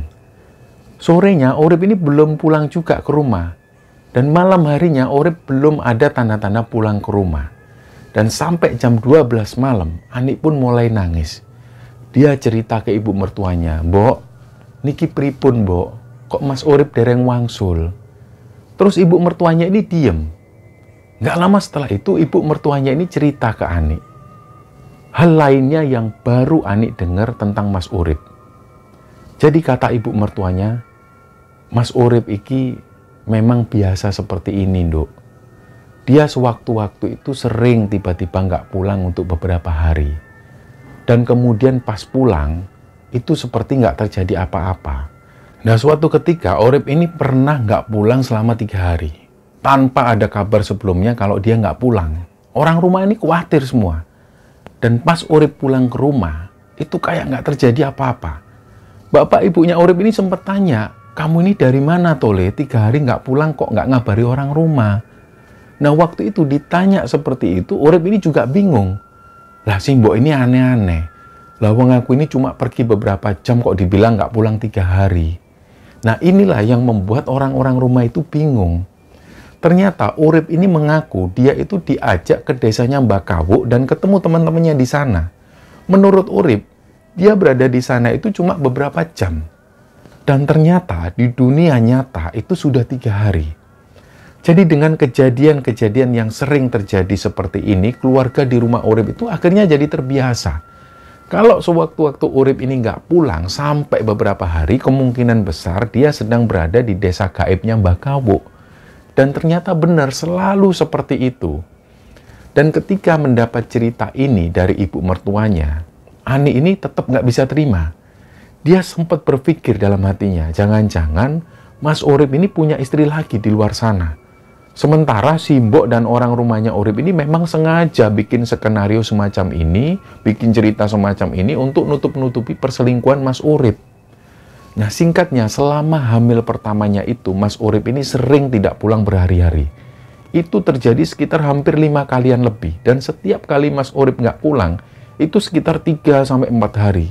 Sorenya, Urip ini belum pulang juga ke rumah. Dan malam harinya, Urip belum ada tanda-tanda pulang ke rumah. Dan sampai jam 12 malam, Ani pun mulai nangis. Dia cerita ke ibu mertuanya, "Mbok, niki pripun, Mbok? Kok Mas Urip dereng wangsul?" Terus ibu mertuanya ini diem. Nggak lama setelah itu, ibu mertuanya ini cerita ke Ani. Hal lainnya yang baru Ani dengar tentang Mas Urip. Jadi kata ibu mertuanya, Mas Urip iki memang biasa seperti ini, Nduk. Dia sewaktu-waktu itu sering tiba-tiba nggak pulang untuk beberapa hari. Dan kemudian pas pulang, itu seperti nggak terjadi apa-apa. Nah, suatu ketika Urip ini pernah nggak pulang selama 3 hari. Tanpa ada kabar sebelumnya kalau dia nggak pulang. Orang rumah ini khawatir semua. Dan pas Urip pulang ke rumah, itu kayak nggak terjadi apa-apa. Bapak ibunya Urip ini sempat tanya, "Kamu ini dari mana, Tole? 3 hari nggak pulang kok nggak ngabari orang rumah?" Nah, waktu itu ditanya seperti itu, Urip ini juga bingung. Lah, Simbok ini aneh-aneh. Lah, wong aku ini cuma pergi beberapa jam kok dibilang nggak pulang 3 hari. Nah, inilah yang membuat orang-orang rumah itu bingung. Ternyata Urip ini mengaku dia itu diajak ke desanya Mbah Kawu dan ketemu teman-temannya di sana. Menurut Urip, dia berada di sana itu cuma beberapa jam. Dan ternyata di dunia nyata itu sudah 3 hari. Jadi dengan kejadian-kejadian yang sering terjadi seperti ini, keluarga di rumah Urip itu akhirnya jadi terbiasa. Kalau sewaktu-waktu Urip ini nggak pulang sampai beberapa hari, kemungkinan besar dia sedang berada di desa gaibnya Mbah Kawu. Dan ternyata benar selalu seperti itu. Dan ketika mendapat cerita ini dari ibu mertuanya, Ani ini tetap nggak bisa terima. Dia sempat berpikir dalam hatinya, jangan-jangan Mas Urip ini punya istri lagi di luar sana. Sementara Simbok dan orang rumahnya Urip ini memang sengaja bikin skenario semacam ini, bikin cerita semacam ini untuk nutup-nutupi perselingkuhan Mas Urip. Nah, singkatnya, selama hamil pertamanya itu, Mas Urip ini sering tidak pulang berhari-hari. Itu terjadi sekitar hampir 5 kalian lebih. Dan setiap kali Mas Urip nggak pulang, itu sekitar 3-4 hari.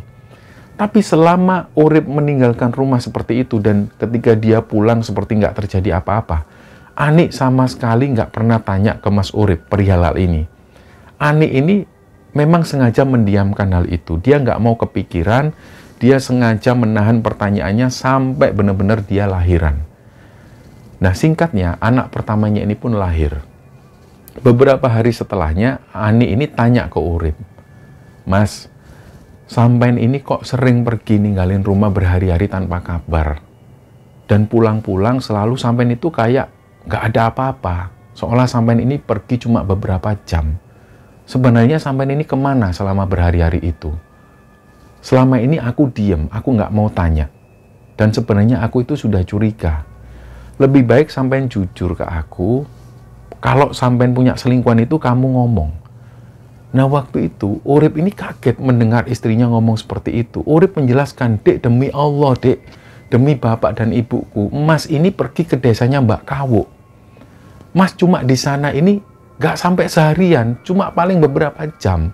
Tapi selama Urip meninggalkan rumah seperti itu dan ketika dia pulang seperti nggak terjadi apa-apa, Ani sama sekali nggak pernah tanya ke Mas Urip perihal hal ini. Ani ini memang sengaja mendiamkan hal itu. Dia nggak mau kepikiran, dia sengaja menahan pertanyaannya sampai benar-benar dia lahiran. Nah, singkatnya, anak pertamanya ini pun lahir. Beberapa hari setelahnya, Ani ini tanya ke Urip, "Mas, sampean ini kok sering pergi ninggalin rumah berhari-hari tanpa kabar? Dan pulang-pulang selalu sampean itu kayak nggak ada apa-apa. Seolah sampean ini pergi cuma beberapa jam. Sebenarnya sampean ini kemana selama berhari-hari itu? Selama ini aku diem, aku nggak mau tanya. Dan sebenarnya aku itu sudah curiga. Lebih baik sampean jujur ke aku. Kalau sampean punya selingkuhan itu kamu ngomong." Nah, waktu itu Urip ini kaget mendengar istrinya ngomong seperti itu. Urip menjelaskan, "Dek, demi Allah, Dek, demi bapak dan ibuku, Mas ini pergi ke desanya Mbak Kawo. Mas cuma di sana ini nggak sampai seharian, cuma paling beberapa jam."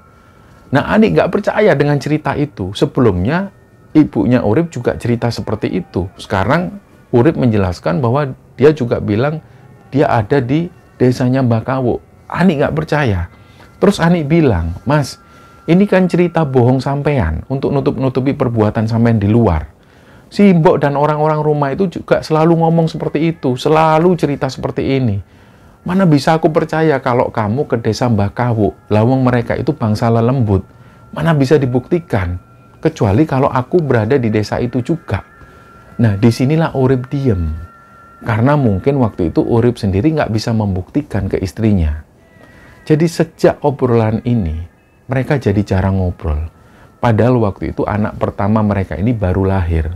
Nah, Ani nggak percaya dengan cerita itu. Sebelumnya, ibunya Urip juga cerita seperti itu. Sekarang, Urip menjelaskan bahwa dia juga bilang dia ada di desanya Mbak Kawo. Ani nggak percaya. Terus Ani bilang, "Mas, ini kan cerita bohong sampean untuk nutup-nutupi perbuatan sampean di luar. Si Mbok dan orang-orang rumah itu juga selalu ngomong seperti itu, selalu cerita seperti ini. Mana bisa aku percaya kalau kamu ke desa Mbak Kawo, lawang mereka itu bangsa lelembut. Mana bisa dibuktikan, kecuali kalau aku berada di desa itu juga." Nah, disinilah Urip diem. Karena mungkin waktu itu Urip sendiri nggak bisa membuktikan ke istrinya. Jadi sejak obrolan ini, mereka jadi jarang ngobrol. Padahal waktu itu anak pertama mereka ini baru lahir.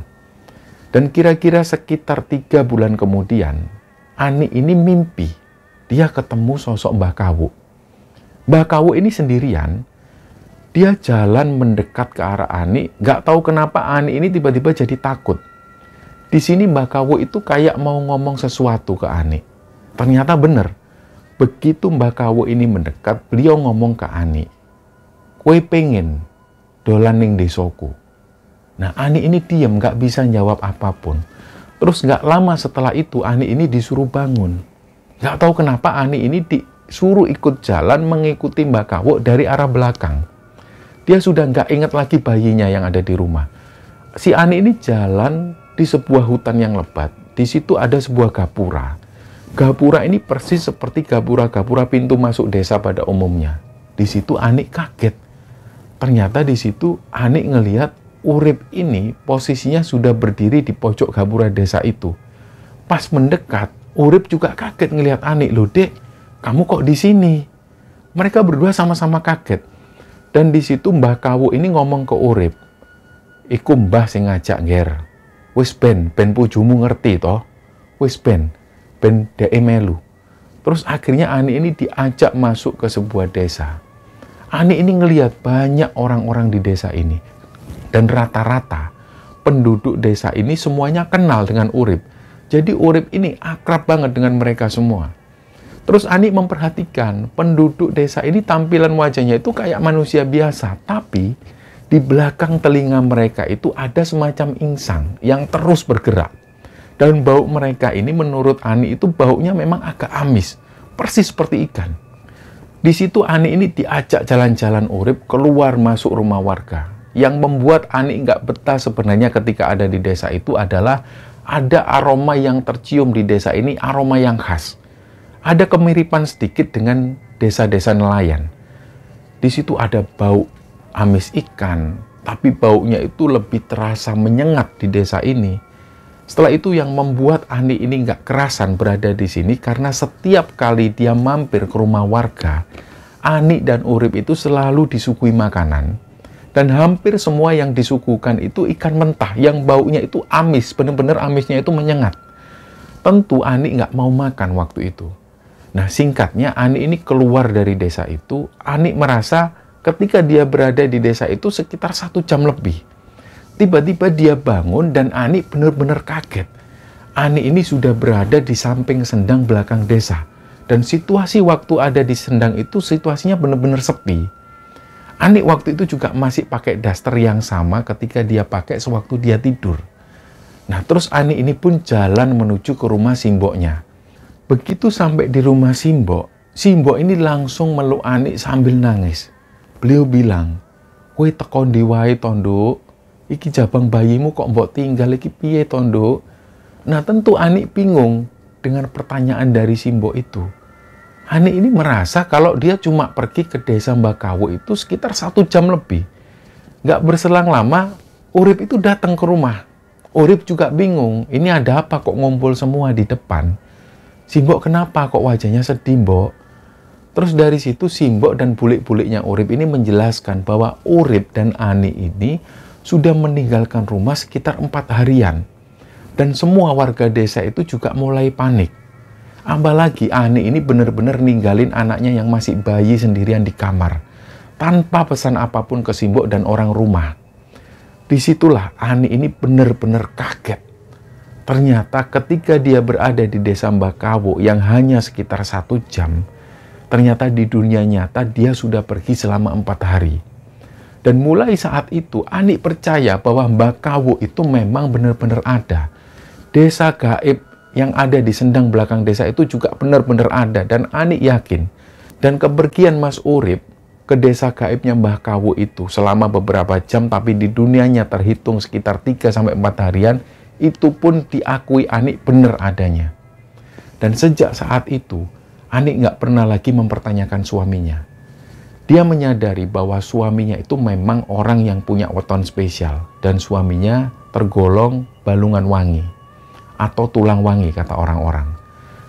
Dan kira-kira sekitar 3 bulan kemudian, Ani ini mimpi. Dia ketemu sosok Mbak Kawo. Mbak Kawo ini sendirian. Dia jalan mendekat ke arah Ani. Nggak tahu kenapa Ani ini tiba-tiba jadi takut. Di sini Mbak Kawo itu kayak mau ngomong sesuatu ke Ani. Ternyata benar. Begitu Mbak Kawo ini mendekat, beliau ngomong ke Ani, "Kowe pengen dolan ning desoku." Nah, Ani ini diam, nggak bisa jawab apapun. Terus nggak lama setelah itu, Ani ini disuruh bangun. Nggak tahu kenapa Ani ini disuruh ikut jalan mengikuti Mbak Kawo dari arah belakang. Dia sudah nggak ingat lagi bayinya yang ada di rumah. Si Ani ini jalan di sebuah hutan yang lebat. Di situ ada sebuah gapura. Gapura ini persis seperti gapura-gapura pintu masuk desa pada umumnya. Di situ Ani kaget. Ternyata di situ Ani ngelihat Urip ini posisinya sudah berdiri di pojok gapura desa itu. Pas mendekat, Urip juga kaget ngelihat Ani. "Loh, Dek, kamu kok di sini?" Mereka berdua sama-sama kaget. Dan di situ Mbah Kawo ini ngomong ke Urip, "Iku mbah sing ngajak nger. Wis ben pujumu ngerti toh. Wis ben dek melu." Terus akhirnya Ani ini diajak masuk ke sebuah desa. Ani ini ngelihat banyak orang-orang di desa ini. Dan rata-rata penduduk desa ini semuanya kenal dengan Urip. Jadi Urip ini akrab banget dengan mereka semua. Terus Ani memperhatikan penduduk desa ini tampilan wajahnya itu kayak manusia biasa. Tapi di belakang telinga mereka itu ada semacam insang yang terus bergerak. Dan bau mereka ini menurut Ani itu baunya memang agak amis. Persis seperti ikan. Di situ Ani ini diajak jalan-jalan Urip keluar masuk rumah warga. Yang membuat Ani nggak betah sebenarnya ketika ada di desa itu adalah ada aroma yang tercium di desa ini, aroma yang khas. Ada kemiripan sedikit dengan desa-desa nelayan. Di situ ada bau amis ikan, tapi baunya itu lebih terasa menyengat di desa ini. Setelah itu yang membuat Ani ini nggak kerasan berada di sini karena setiap kali dia mampir ke rumah warga, Ani dan Urip itu selalu disuguhi makanan. Dan hampir semua yang disuguhkan itu ikan mentah yang baunya itu amis, benar-benar amisnya itu menyengat. Tentu Ani nggak mau makan waktu itu. Nah, singkatnya Ani ini keluar dari desa itu. Ani merasa ketika dia berada di desa itu sekitar 1 jam lebih. Tiba-tiba dia bangun dan Ani benar-benar kaget. Ani ini sudah berada di samping sendang belakang desa. Dan situasi waktu ada di sendang itu situasinya benar-benar sepi. Ani waktu itu juga masih pakai daster yang sama ketika dia pakai sewaktu dia tidur. Nah, terus Ani ini pun jalan menuju ke rumah simboknya. Begitu sampai di rumah simbok, simbok ini langsung meluk Ani sambil nangis. Beliau bilang, "Kowe teko ndi wae to, Nduk? Iki jabang bayimu kok mbok tinggal iki piye to, Nduk?" Nah, tentu Ani bingung dengan pertanyaan dari simbok itu. Ani ini merasa kalau dia cuma pergi ke desa Mbakawu itu sekitar 1 jam lebih. Nggak berselang lama, Urip itu datang ke rumah. Urip juga bingung, ini ada apa kok ngumpul semua di depan? Simbok kenapa kok wajahnya sedih, Mbok? Terus dari situ Simbok dan bulik-buliknya Urip ini menjelaskan bahwa Urip dan Ani ini sudah meninggalkan rumah sekitar 4 harian. Dan semua warga desa itu juga mulai panik. Apalagi Ani ini benar-benar ninggalin anaknya yang masih bayi sendirian di kamar, tanpa pesan apapun ke Simbok dan orang rumah. Disitulah Ani ini benar-benar kaget. Ternyata ketika dia berada di desa Mbakawu yang hanya sekitar 1 jam, ternyata di dunia nyata dia sudah pergi selama 4 hari. Dan mulai saat itu Ani percaya bahwa Mbakawu itu memang benar-benar ada. Desa gaib yang ada di sendang belakang desa itu juga benar-benar ada, dan Ani yakin. Dan kepergian Mas Urip ke desa gaibnya Mbakawu itu selama beberapa jam, tapi di dunianya terhitung sekitar 3-4 harian, itu pun diakui Ani benar adanya. Dan sejak saat itu, Ani nggak pernah lagi mempertanyakan suaminya. Dia menyadari bahwa suaminya itu memang orang yang punya weton spesial, dan suaminya tergolong balungan wangi atau tulang wangi kata orang-orang.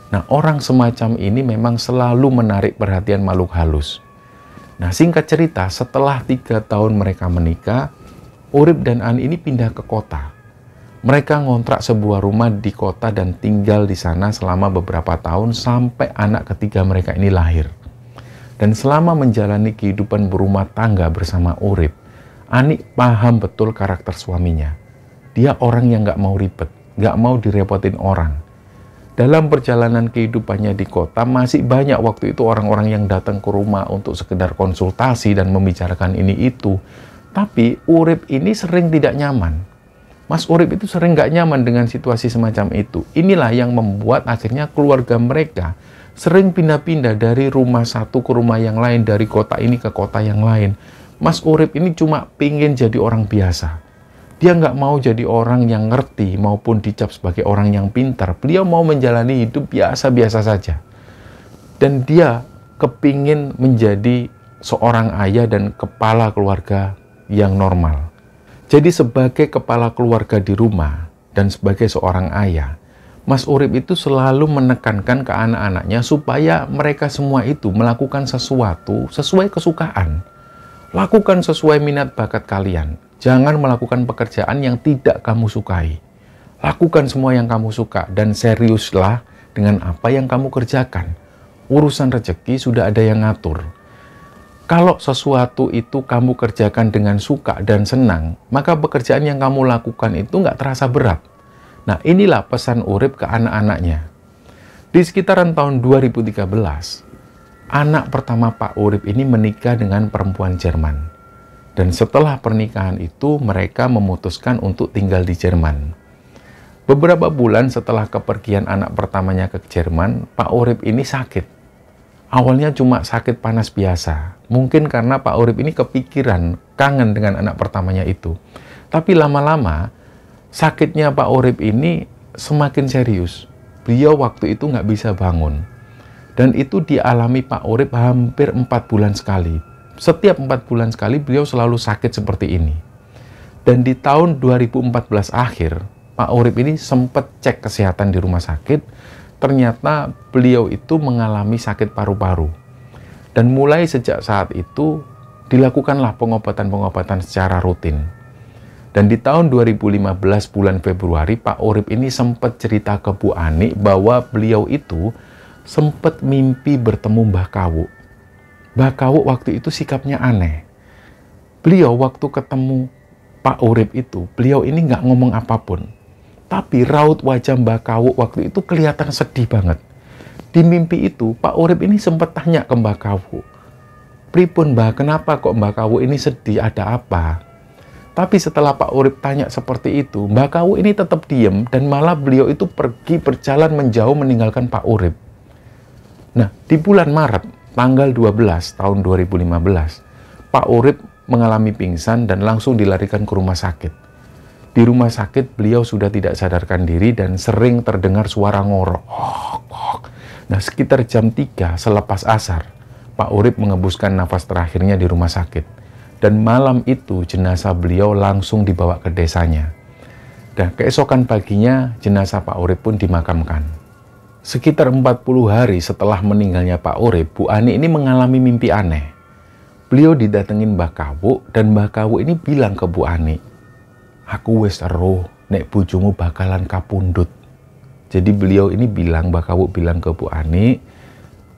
Nah, orang semacam ini memang selalu menarik perhatian makhluk halus. Nah, singkat cerita, setelah 3 tahun mereka menikah, Urip dan Ani ini pindah ke kota. Mereka ngontrak sebuah rumah di kota dan tinggal di sana selama beberapa tahun sampai anak ketiga mereka ini lahir. Dan selama menjalani kehidupan berumah tangga bersama Urip, Ani paham betul karakter suaminya. Dia orang yang nggak mau ribet, nggak mau direpotin orang. Dalam perjalanan kehidupannya di kota, masih banyak waktu itu orang-orang yang datang ke rumah untuk sekedar konsultasi dan membicarakan ini itu. Tapi Urip ini sering tidak nyaman. Mas Urip itu sering nggak nyaman dengan situasi semacam itu. Inilah yang membuat akhirnya keluarga mereka sering pindah-pindah dari rumah satu ke rumah yang lain, dari kota ini ke kota yang lain. Mas Urip ini cuma pingin jadi orang biasa. Dia nggak mau jadi orang yang ngerti maupun dicap sebagai orang yang pintar. Beliau mau menjalani hidup biasa-biasa saja. Dan dia kepingin menjadi seorang ayah dan kepala keluarga yang normal. Jadi sebagai kepala keluarga di rumah dan sebagai seorang ayah, Mas Urip itu selalu menekankan ke anak-anaknya supaya mereka semua itu melakukan sesuatu sesuai kesukaan. Lakukan sesuai minat bakat kalian. Jangan melakukan pekerjaan yang tidak kamu sukai. Lakukan semua yang kamu suka dan seriuslah dengan apa yang kamu kerjakan. Urusan rezeki sudah ada yang ngatur. Kalau sesuatu itu kamu kerjakan dengan suka dan senang, maka pekerjaan yang kamu lakukan itu nggak terasa berat. Nah, inilah pesan Urip ke anak-anaknya. Di sekitaran tahun 2013, anak pertama Pak Urip ini menikah dengan perempuan Jerman. Dan setelah pernikahan itu, mereka memutuskan untuk tinggal di Jerman. Beberapa bulan setelah kepergian anak pertamanya ke Jerman, Pak Urip ini sakit. Awalnya cuma sakit panas biasa. Mungkin karena Pak Urip ini kepikiran, kangen dengan anak pertamanya itu. Tapi lama-lama, sakitnya Pak Urip ini semakin serius. Beliau waktu itu nggak bisa bangun. Dan itu dialami Pak Urip hampir 4 bulan sekali. Setiap 4 bulan sekali beliau selalu sakit seperti ini. Dan di tahun 2014 akhir, Pak Urip ini sempat cek kesehatan di rumah sakit. Ternyata beliau itu mengalami sakit paru-paru. Dan mulai sejak saat itu, dilakukanlah pengobatan-pengobatan secara rutin. Dan di tahun 2015 bulan Februari, Pak Urip ini sempat cerita ke Bu Ani bahwa beliau itu sempat mimpi bertemu Mbah Kawu. Mbah Kawu waktu itu sikapnya aneh. Beliau waktu ketemu Pak Urip itu, beliau ini nggak ngomong apapun. Tapi raut wajah Mbah Kawu waktu itu kelihatan sedih banget. Di mimpi itu, Pak Urip ini sempat tanya ke Mbah Kawu, "Pripun Mbah, kenapa kok Mbah Kawu ini sedih, ada apa?" Tapi setelah Pak Urip tanya seperti itu, Mbah Kawu ini tetap diem dan malah beliau itu pergi berjalan menjauh meninggalkan Pak Urip. Nah, di bulan Maret, tanggal 12 tahun 2015, Pak Urip mengalami pingsan dan langsung dilarikan ke rumah sakit. Di rumah sakit, beliau sudah tidak sadarkan diri dan sering terdengar suara ngorok. Nah, sekitar jam 3 selepas asar, Pak Urip mengembuskan nafas terakhirnya di rumah sakit. Dan malam itu jenazah beliau langsung dibawa ke desanya. Dan keesokan paginya jenazah Pak Urip pun dimakamkan. Sekitar 40 hari setelah meninggalnya Pak Urip, Bu Ani ini mengalami mimpi aneh. Beliau didatengin Mbah Kawu dan Mbah Kawu ini bilang ke Bu Ani, "Aku wis eruh nek bojomu bakalan kapundhut." Jadi beliau ini bilang, Mbah Kawu bilang ke Bu Ani,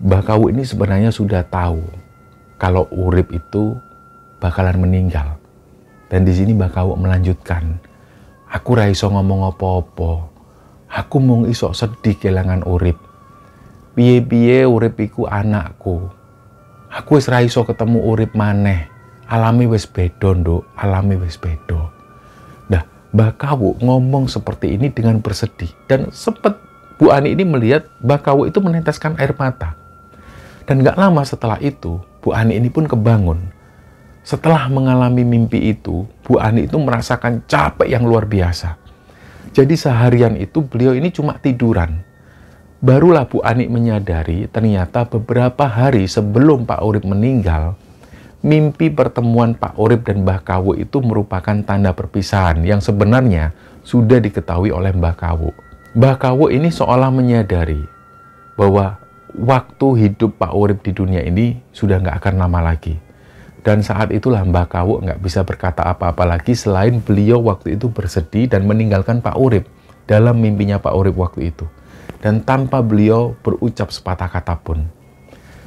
Mbah Kawu ini sebenarnya sudah tahu kalau Urip itu bakalan meninggal. Dan di sini Mbah Kawu melanjutkan, "Aku ra iso ngomong apa-apa. Aku mung iso sedih kelangan Urip. Piye-piye Urip iku anakku. Aku wis ra iso ketemu Urip maneh. Alami wis beda, Nduk. Alami wis beda." Nah, Mbah Kawu ngomong seperti ini dengan bersedih. Dan sempat Bu Ani ini melihat Mbah Kawu itu meneteskan air mata. Dan gak lama setelah itu, Bu Ani ini pun kebangun. Setelah mengalami mimpi itu, Bu Ani itu merasakan capek yang luar biasa. Jadi seharian itu beliau ini cuma tiduran. Barulah Bu Ani menyadari ternyata beberapa hari sebelum Pak Urip meninggal, mimpi pertemuan Pak Urip dan Mbah Kawu itu merupakan tanda perpisahan yang sebenarnya sudah diketahui oleh Mbah Kawu. Mbah Kawu ini seolah menyadari bahwa waktu hidup Pak Urip di dunia ini sudah nggak akan lama lagi. Dan saat itulah Mbah Kawu nggak bisa berkata apa-apa lagi selain beliau waktu itu bersedih dan meninggalkan Pak Urip dalam mimpinya Pak Urip waktu itu. Dan tanpa beliau berucap sepatah kata pun.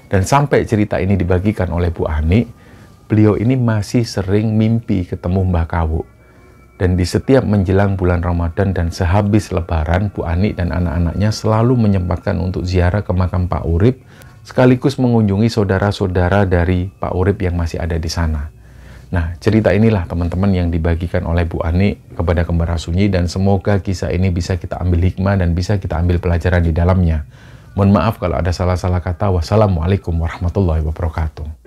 Dan sampai cerita ini dibagikan oleh Bu Ani, beliau ini masih sering mimpi ketemu Mbah Kawu. Dan di setiap menjelang bulan Ramadan dan sehabis Lebaran, Bu Ani dan anak-anaknya selalu menyempatkan untuk ziarah ke makam Pak Urip, sekaligus mengunjungi saudara-saudara dari Pak Urip yang masih ada di sana. Nah, cerita inilah teman-teman yang dibagikan oleh Bu Ani kepada Kembara Sunyi, dan semoga kisah ini bisa kita ambil hikmah dan bisa kita ambil pelajaran di dalamnya. Mohon maaf kalau ada salah-salah kata. Wassalamualaikum warahmatullahi wabarakatuh.